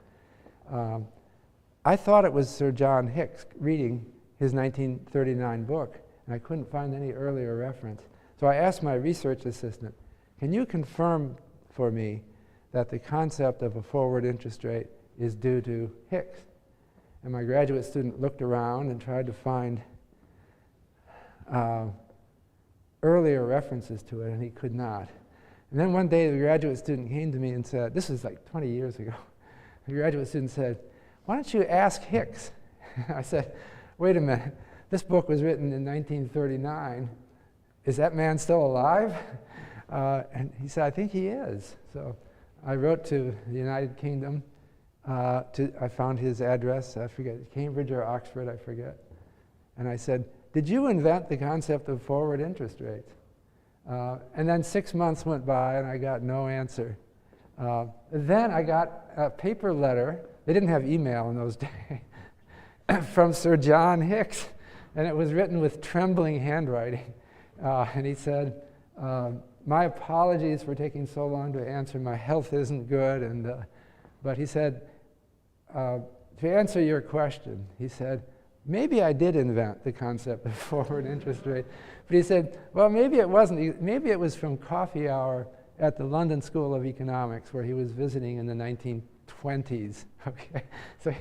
I thought it was Sir John Hicks reading his 1939 book, and I couldn't find any earlier reference. So I asked my research assistant, can you confirm for me that the concept of a forward interest rate is due to Hicks. And my graduate student looked around and tried to find earlier references to it, and he could not. And then one day the graduate student came to me and said, this was like 20 years ago, the graduate student said, why don't you ask Hicks? I said, wait a minute, this book was written in 1939. Is that man still alive? And he said, I think he is. So I wrote to the United Kingdom. I found his address, I forget, Cambridge or Oxford, I forget. And I said, did you invent the concept of forward interest rates? And then 6 months went by and I got no answer. Then I got a paper letter, they didn't have email in those days, from Sir John Hicks. And it was written with trembling handwriting. And he said, my apologies for taking so long to answer, my health isn't good. But he said, to answer your question, he said, maybe I did invent the concept of forward interest rate. But he said, well, maybe it wasn't. Maybe it was from coffee hour at the London School of Economics, where he was visiting in the 1920s. Okay, so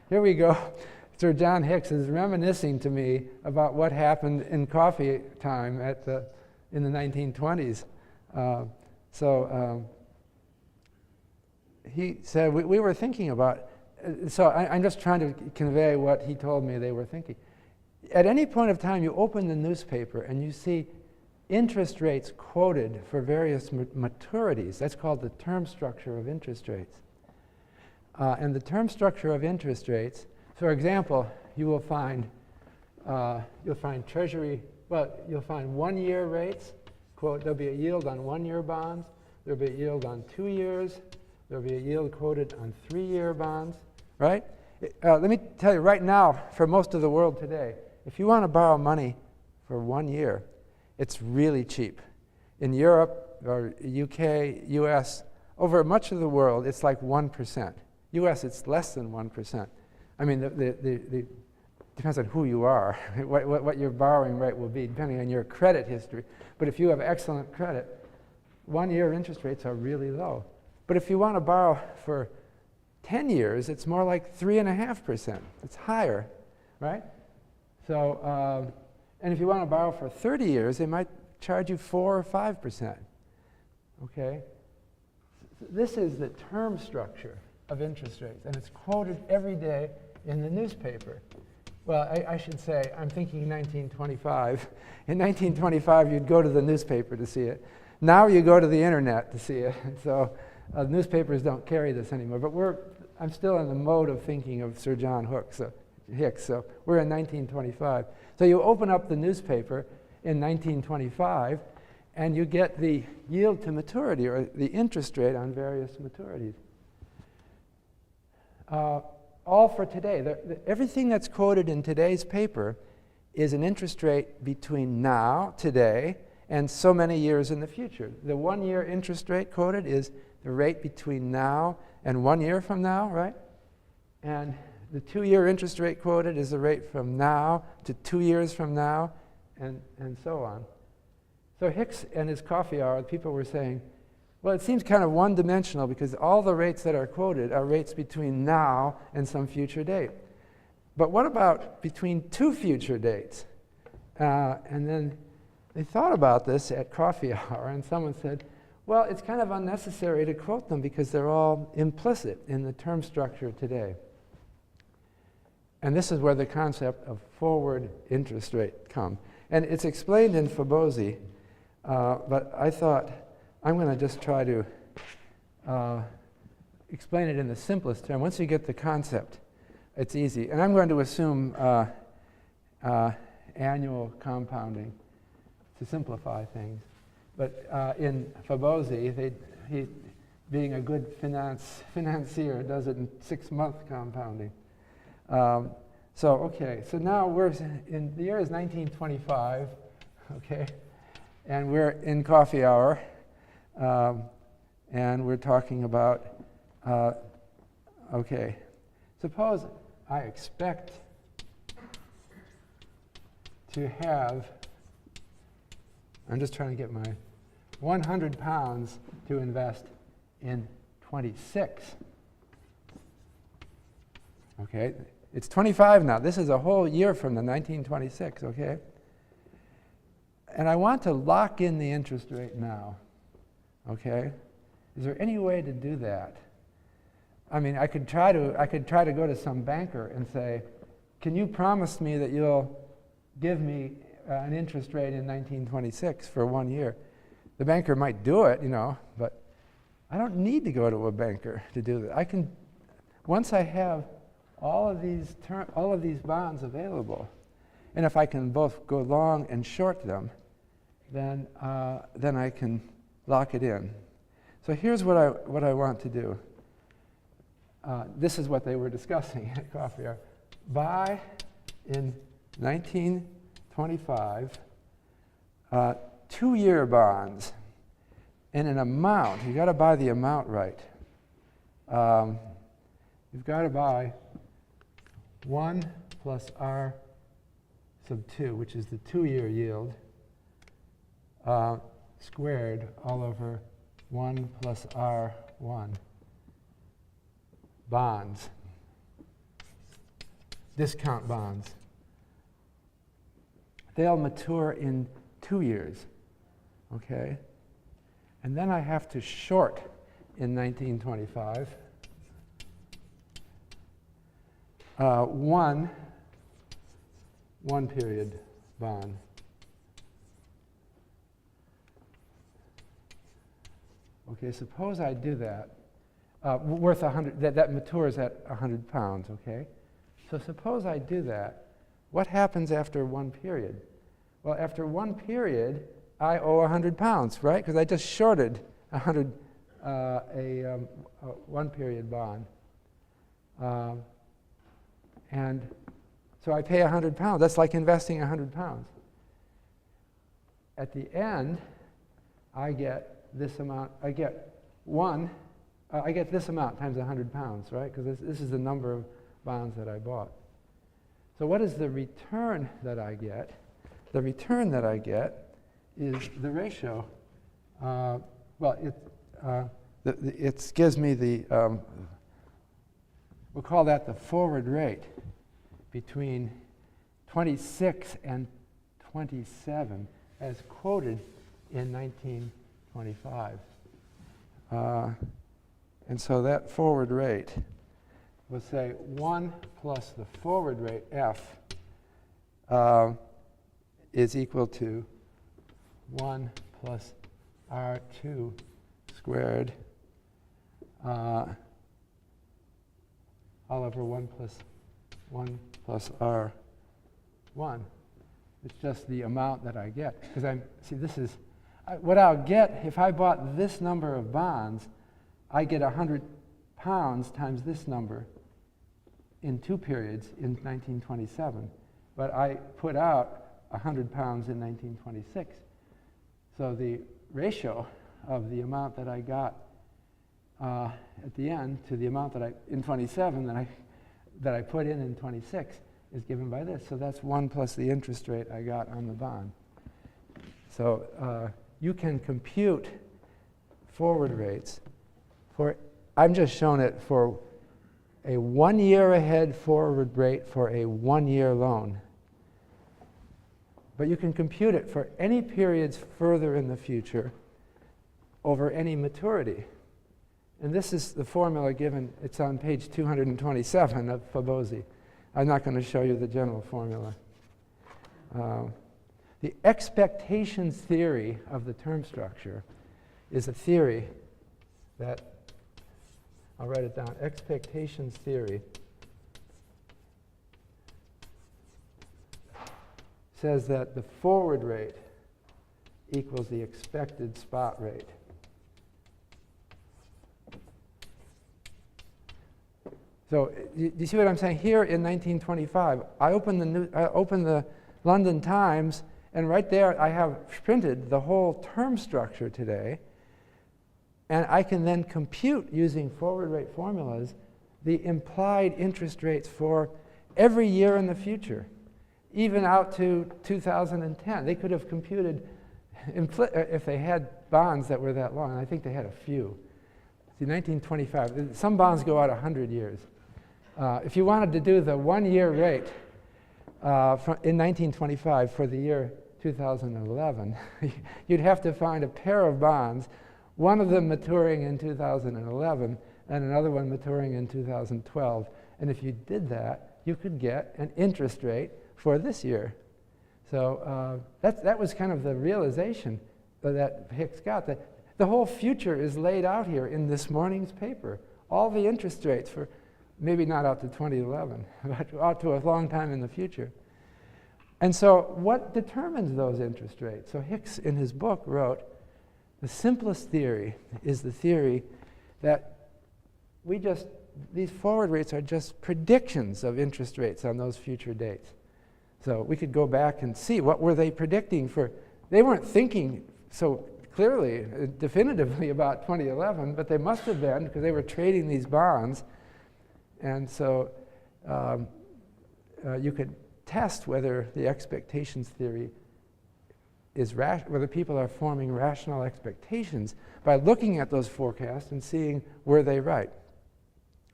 here we go. Sir John Hicks is reminiscing to me about what happened in coffee time in the 1920s. He said, we were thinking about, so I'm just trying to convey what he told me they were thinking. At any point of time, you open the newspaper and you see interest rates quoted for various maturities. That's called the term structure of interest rates. And the term structure of interest rates, for example, you'll find Treasury, you'll find 1 year rates, quote, there'll be a yield on 1 year bonds, there'll be a yield on 2 years, there'll be a yield quoted on 3 year bonds, right? Let me tell you right now, for most of the world today, if you want to borrow money for 1 year, it's really cheap. In Europe or UK, US, over much of the world, it's like 1%. US, it's less than 1%. I mean, it depends on who you are, what your borrowing rate will be, depending on your credit history. But if you have excellent credit, 1 year interest rates are really low. But if you want to borrow for 10 years, it's more like 3.5%. It's higher, right? So, and if you want to borrow for 30 years, they might charge you 4 or 5%. Okay? This is the term structure of interest rates, and it's quoted every day in the newspaper. Well, I should say, I'm thinking 1925. In 1925, you'd go to the newspaper to see it. Now you go to the internet to see it. So newspapers don't carry this anymore. But I'm still in the mode of thinking of Sir John Hicks. So we're in 1925. So you open up the newspaper in 1925, and you get the yield to maturity, or the interest rate on various maturities. All for today. Everything that's quoted in today's paper is an interest rate between now, today, and so many years in the future. The 1 year interest rate quoted is the rate between now and 1 year from now, right? And the 2 year interest rate quoted is the rate from now to 2 years from now, and so on. So Hicks and his coffee hour, people were saying, well, it seems kind of one-dimensional because all the rates that are quoted are rates between now and some future date. But what about between 2 future dates? And then they thought about this at coffee hour, and someone said, well, it's kind of unnecessary to quote them because they're all implicit in the term structure today. And this is where the concept of forward interest rate comes. And it's explained in Fabozzi, but I thought I'm going to just try to explain it in the simplest term. Once you get the concept, it's easy. And I'm going to assume annual compounding to simplify things. But in Fabozzi, he, being a good financier, does it in 6-month compounding. So now we're in, the year is 1925, okay? And we're in coffee hour, and we're talking about, suppose I expect to have, I'm just trying to get my 100 pounds to invest in 1926. Okay, it's 25 now. This is a whole year from the 1926, okay? And I want to lock in the interest rate now, okay? Is there any way to do that? I mean, I could try to go to some banker and say, can you promise me that you'll give me an interest rate in 1926 for 1 year? The banker might do it, you know, but I don't need to go to a banker to do that. I can, once I have all of these bonds available, and if I can both go long and short them, then I can lock it in. So here's what I want to do. This is what they were discussing at coffee hour. Buy in 1925 2-year bonds in an amount. You've got to buy the amount right. You've got to buy 1 plus R sub 2, which is the 2-year yield, squared all over 1 plus R1 bonds, discount bonds. They'll mature in 2 years, okay? And then I have to short in 1925 one period bond. Okay, suppose I do that, worth 100, that matures at 100 pounds, okay? So suppose I do that. What happens after 1 period? Well, after 1 period, I owe 100 pounds, right? Because I just shorted a 1 period bond. And so I pay 100 pounds. That's like investing 100 pounds. At the end, I get this amount. I get this amount times 100 pounds, right? Because this is the number of bonds that I bought. So what is the return that I get? The return that I get is the ratio. It gives me the, we'll call that the forward rate between 26 and 27 as quoted in 1925. And so that forward rate, we'll say 1 plus the forward rate, F, is equal to 1 plus R2 squared all over 1 plus R1. It's just the amount that I get. Because this is, what I'll get if I bought this number of bonds, I get 100 pounds times this number in 2 periods in 1927. But I put out 100 pounds in 1926. So the ratio of the amount that I got at the end to the amount that in 27 that I put in 26 is given by this. So that's 1 plus the interest rate I got on the bond. So you can compute forward rates for, I'm just showing it for a 1 year ahead forward rate for a 1-year loan. But you can compute it for any periods further in the future over any maturity. And this is the formula given. It's on page 227 of Fabozzi. I'm not going to show you the general formula. The expectations theory of the term structure is a theory that, I'll write it down, expectations theory says that the forward rate equals the expected spot rate. So you see what I'm saying? Here in 1925, I open the London Times, and right there I have printed the whole term structure today, and I can then compute using forward rate formulas the implied interest rates for every year in the future, even out to 2010. They could have computed, if they had bonds that were that long, and I think they had a few, See, 1925, some bonds go out 100 years. If you wanted to do the 1-year rate in 1925 for the year 2011, you'd have to find a pair of bonds, one of them maturing in 2011 and another one maturing in 2012. And if you did that, you could get an interest rate for this year. So that was kind of the realization that Hicks got, that the whole future is laid out here in this morning's paper. All the interest rates for, maybe not out to 2011, but out to a long time in the future. And so what determines those interest rates? So Hicks in his book wrote, the simplest theory is the theory that these forward rates are just predictions of interest rates on those future dates. So we could go back and see what were they predicting for. They weren't thinking so clearly, definitively about 2011, but they must have been because they were trading these bonds. And so you could test whether the expectations theory is whether people are forming rational expectations by looking at those forecasts and seeing were they right.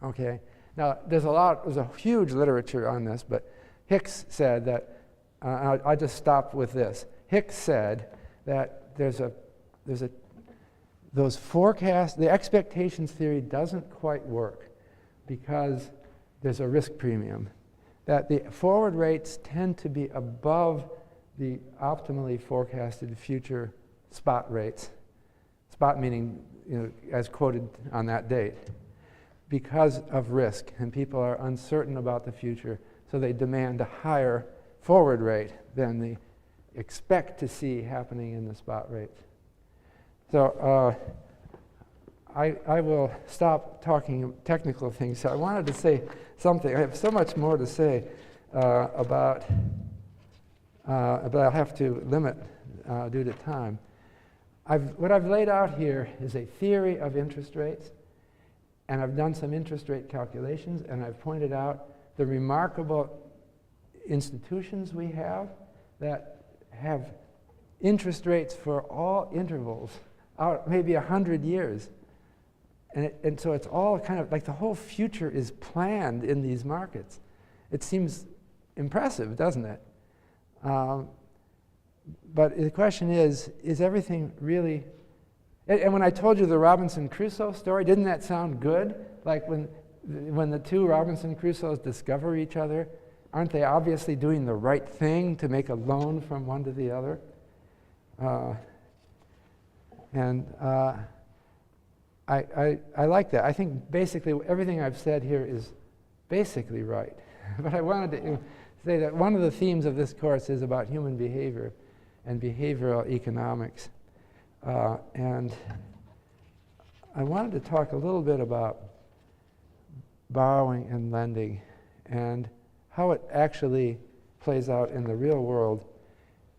Okay. Now there's a huge literature on this, but Hicks said that I just stopped with this. Hicks said that those forecasts, the expectations theory doesn't quite work because there's a risk premium. That the forward rates tend to be above the optimally forecasted future spot rates. Spot meaning, as quoted on that date, because of risk, and people are uncertain about the future, so they demand a higher forward rate than they expect to see happening in the spot rates. So I will stop talking technical things. So I wanted to say something. I have so much more to say but I'll have to limit due to time. What I've laid out here is a theory of interest rates, and I've done some interest rate calculations, and I've pointed out the remarkable institutions we have that have interest rates for all intervals out maybe 100 years. And so it's all kind of like the whole future is planned in these markets. It seems impressive, doesn't it? But the question is everything really... And when I told you the Robinson Crusoe story, didn't that sound good? Like when the two Robinson Crusoes discover each other, aren't they obviously doing the right thing to make a loan from one to the other? I like that. I think basically everything I've said here is basically right. But I wanted to say that one of the themes of this course is about human behavior and behavioral economics. And I wanted to talk a little bit about borrowing and lending and how it actually plays out in the real world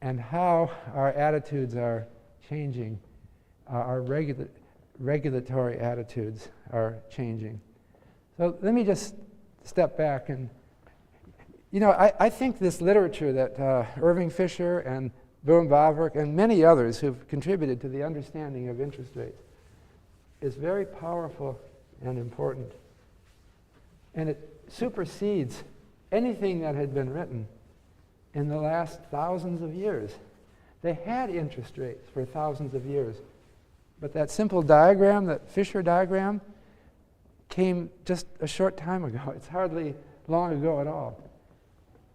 and how our attitudes are changing, our regulatory attitudes are changing. So let me just step back and, I think this literature that Irving Fisher and Boone Bavruk and many others who've contributed to the understanding of interest rates is very powerful and important. And it supersedes anything that had been written in the last thousands of years. They had interest rates for thousands of years. But that simple diagram, that Fisher diagram, came just a short time ago. It's hardly long ago at all.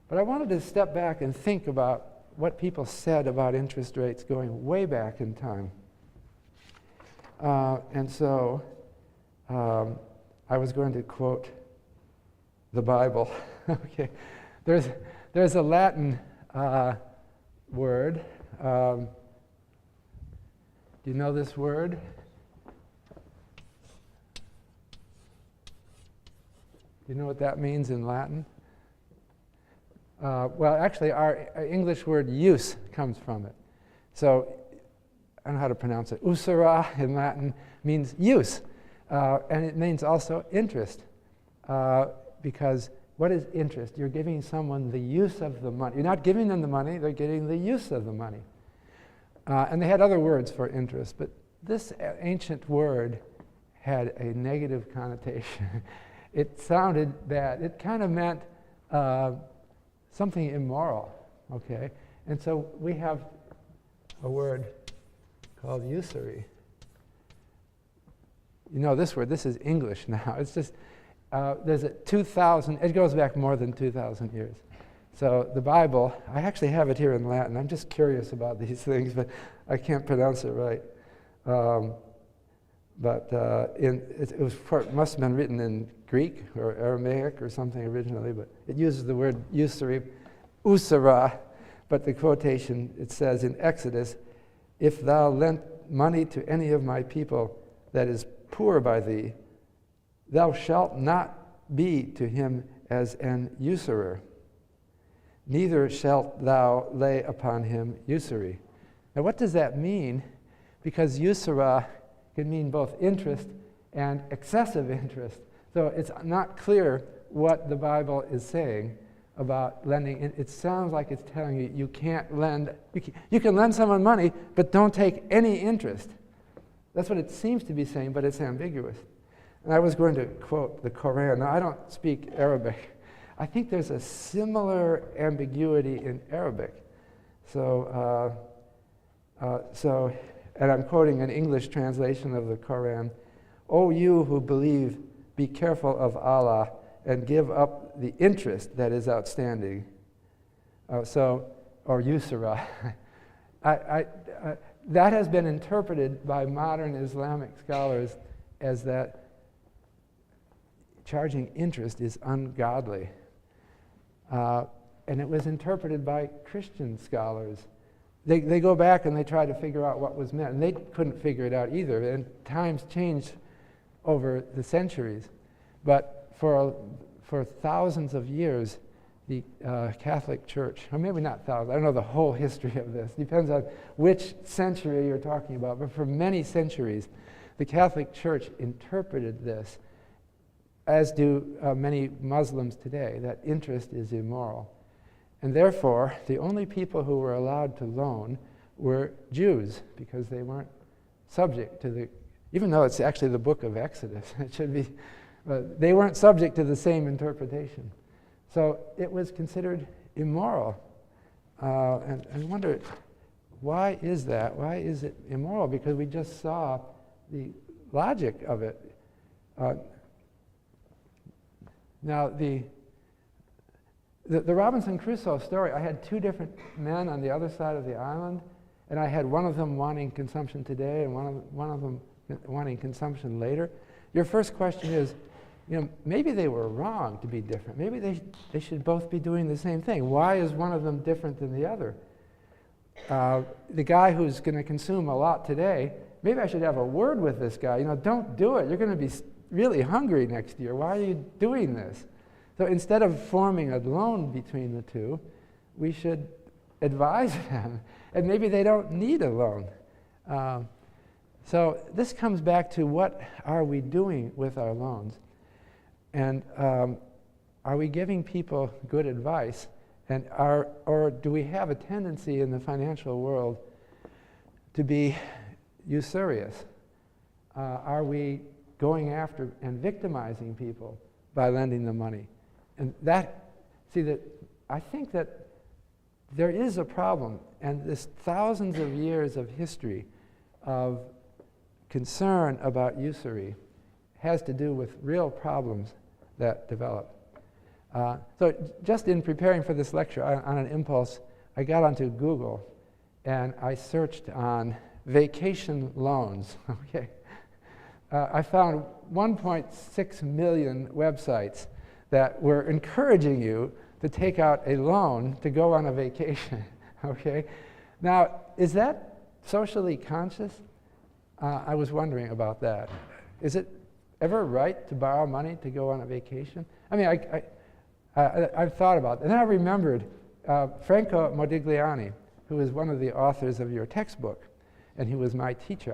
But I wanted to step back and think about what people said about interest rates going way back in time. And so I was going to quote the Bible. Okay, there's a Latin word. Do you know this word? Do you know what that means in Latin? Well, actually, our English word use comes from it. So I don't know how to pronounce it. Usura in Latin means use. And it means also interest. Because what is interest? You're giving someone the use of the money. You're not giving them the money, they're getting the use of the money. And they had other words for interest, but this ancient word had a negative connotation. It sounded bad. It kind of meant something immoral, okay? And so we have a word called usury. You know this word, this is English now. It's just, there's a 2,000, it goes back more than 2,000 years. So the Bible, I actually have it here in Latin. I'm just curious about these things, but I can't pronounce it right. It must have been written in Greek or Aramaic or something originally, but it uses the word usury, usura, but the quotation, it says in Exodus, "If thou lent money to any of my people that is poor by thee, thou shalt not be to him as an usurer, neither shalt thou lay upon him usury." Now what does that mean? Because usura can mean both interest and excessive interest. So it's not clear what the Bible is saying about lending. It sounds like it's telling you you can't lend, you can lend someone money, but don't take any interest. That's what it seems to be saying, but it's ambiguous. And I was going to quote the Quran. Now, I don't speak Arabic. I think there's a similar ambiguity in Arabic. So, and I'm quoting an English translation of the Quran. "O you who believe, be careful of Allah and give up the interest that is outstanding." Or usura. That has been interpreted by modern Islamic scholars as that charging interest is ungodly. And it was interpreted by Christian scholars. They go back and they try to figure out what was meant, and they couldn't figure it out either. And times changed over the centuries. But for thousands of years, the Catholic Church, or maybe not thousands, I don't know the whole history of this, depends on which century you're talking about, but for many centuries, the Catholic Church interpreted this, as do many Muslims today, that interest is immoral. And therefore, the only people who were allowed to loan were Jews, because they weren't subject to the, even though it's actually the book of Exodus, it should be, they weren't subject to the same interpretation. So it was considered immoral. And I wonder, why is that? Why is it immoral? Because we just saw the logic of it. Now, the Robinson Crusoe story, I had two different men on the other side of the island, and I had one of them wanting consumption today and one of them wanting consumption later. Your first question is, maybe they were wrong to be different. Maybe they should both be doing the same thing. Why is one of them different than the other? The guy who's going to consume a lot today, maybe I should have a word with this guy. Don't do it. You're going to be really hungry next year. Why are you doing this? So instead of forming a loan between the two, we should advise them. And maybe they don't need a loan. So this comes back to, what are we doing with our loans? And are we giving people good advice? And or do we have a tendency in the financial world to be usurious? Are we going after and victimizing people by lending them money? And I think that there is a problem, and this thousands of years of history of concern about usury has to do with real problems that develop. So just in preparing for this lecture, on an impulse, I got onto Google and I searched on vacation loans. Okay, I found 1.6 million websites that were encouraging you to take out a loan to go on a vacation. Okay, now is that socially conscious? I was wondering about that. Is it ever right to borrow money to go on a vacation? I mean, I've thought about it. And then I remembered Franco Modigliani, who is one of the authors of your textbook, and he was my teacher.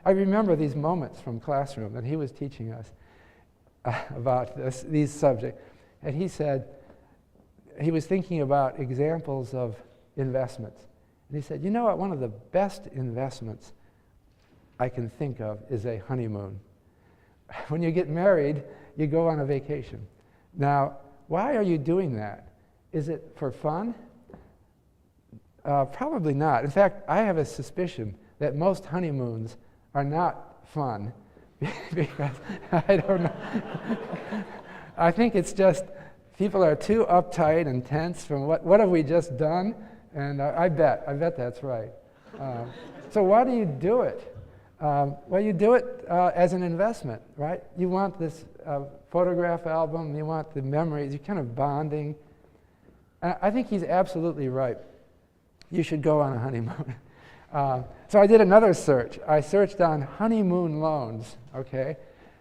I remember these moments from classroom that he was teaching us about these subjects. And he said, he was thinking about examples of investments. And he said, one of the best investments I can think of is a honeymoon. when you get married, you go on a vacation. Now, why are you doing that? Is it for fun? Probably not. In fact, I have a suspicion that most honeymoons are not fun because I don't know. I think it's just people are too uptight and tense from what have we just done? And I bet that's right. So why do you do it? Well, you do it as an investment, right? You want this photograph album, you want the memories, you're kind of bonding. I think he's absolutely right. You should go on a honeymoon. So I did another search. I searched on honeymoon loans, okay?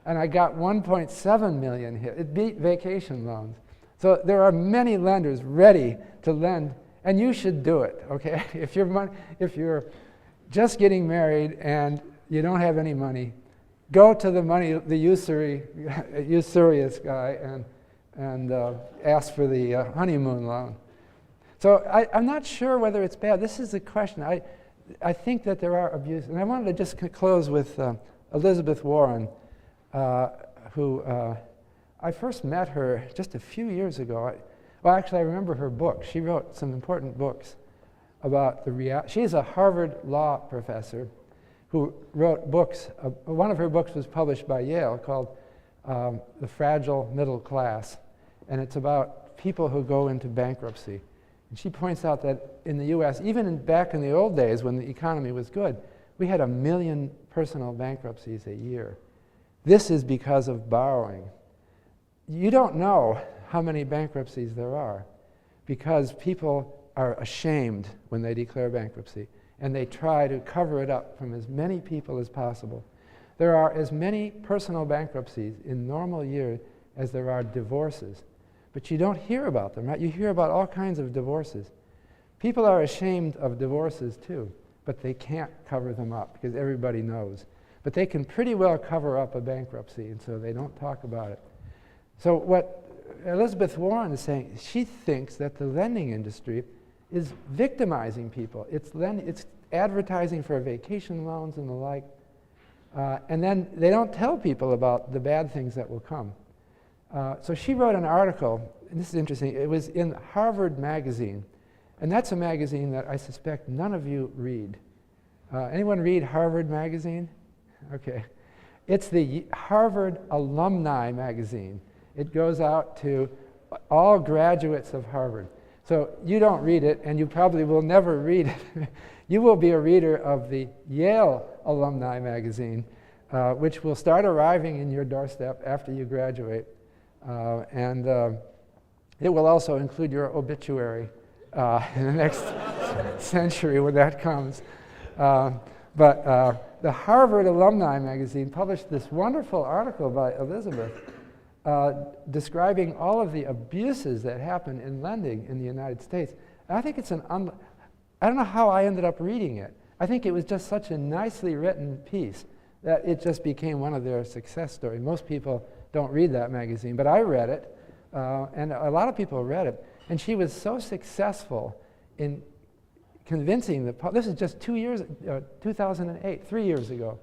And I got 1.7 million hits. It beat vacation loans. So there are many lenders ready to lend, and you should do it, okay? If you're just getting married and you don't have any money, go to the usurious guy and ask for the honeymoon loan. So I'm not sure whether it's bad. This is the question. I think that there are abuses. And I wanted to just close with Elizabeth Warren, who I first met her just a few years ago. Well, actually, I remember her book. She wrote some important books about the reality. She's a Harvard law professor who wrote books. One of her books was published by Yale called The Fragile Middle Class. And it's about people who go into bankruptcy. And she points out that in the US, even back in the old days when the economy was good, we had 1 million personal bankruptcies a year. This is because of borrowing. You don't know how many bankruptcies there are because people are ashamed when they declare bankruptcy, and they try to cover it up from as many people as possible. There are as many personal bankruptcies in normal years as there are divorces. But you don't hear about them, right? You hear about all kinds of divorces. People are ashamed of divorces too, but they can't cover them up because everybody knows. But they can pretty well cover up a bankruptcy, and so they don't talk about it. So what Elizabeth Warren is saying, she thinks that the lending industry is victimizing people. It's advertising for vacation loans and the like, and then they don't tell people about the bad things that will come. So she wrote an article, and this is interesting. It was in Harvard Magazine, and that's a magazine that I suspect none of you read. Anyone read Harvard Magazine? Okay. It's the Harvard Alumni Magazine. It goes out to all graduates of Harvard. So you don't read it, and you probably will never read it. You will be a reader of the Yale Alumni Magazine, which will start arriving in your doorstep after you graduate. And it will also include your obituary in the next century when that comes. But the Harvard Alumni Magazine published this wonderful article by Elizabeth describing all of the abuses that happen in lending in the United States. And I think it's I don't know how I ended up reading it. I think it was just such a nicely written piece that it just became one of their success stories. Most people don't read that magazine, but I read it, and a lot of people read it. And she was so successful in convincing this is just 2008, 3 years ago.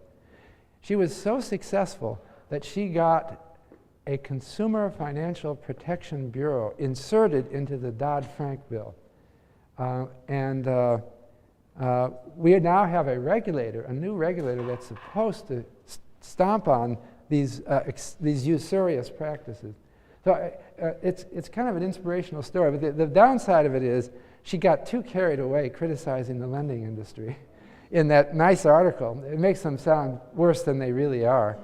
She was so successful that she got a Consumer Financial Protection Bureau inserted into the Dodd-Frank bill. We now have a regulator, a new regulator that's supposed to stomp on these usurious practices. So it's kind of an inspirational story, but the downside of it is she got too carried away criticizing the lending industry in that nice article. It makes them sound worse than they really are.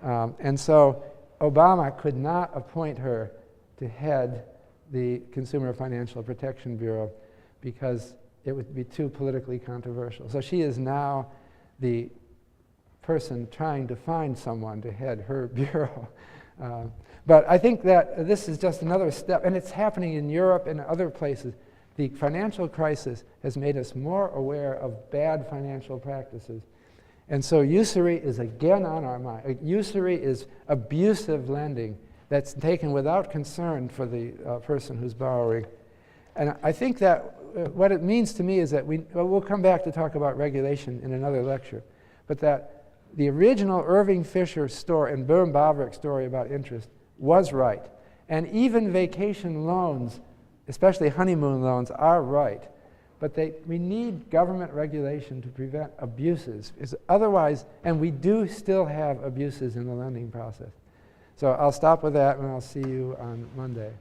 And so Obama could not appoint her to head the Consumer Financial Protection Bureau because it would be too politically controversial. So she is now the person trying to find someone to head her bureau. But I think that this is just another step, and it's happening in Europe and other places. The financial crisis has made us more aware of bad financial practices. And so usury is again on our mind. Usury is abusive lending that's taken without concern for the person who's borrowing. And I think that what it means to me is that we'll come back to talk about regulation in another lecture, but that the original Irving Fisher story and Bern Bavarick story about interest was right. And even vacation loans, especially honeymoon loans, are right. But we need government regulation to prevent abuses. Otherwise, and we do still have abuses in the lending process. So I'll stop with that, and I'll see you on Monday.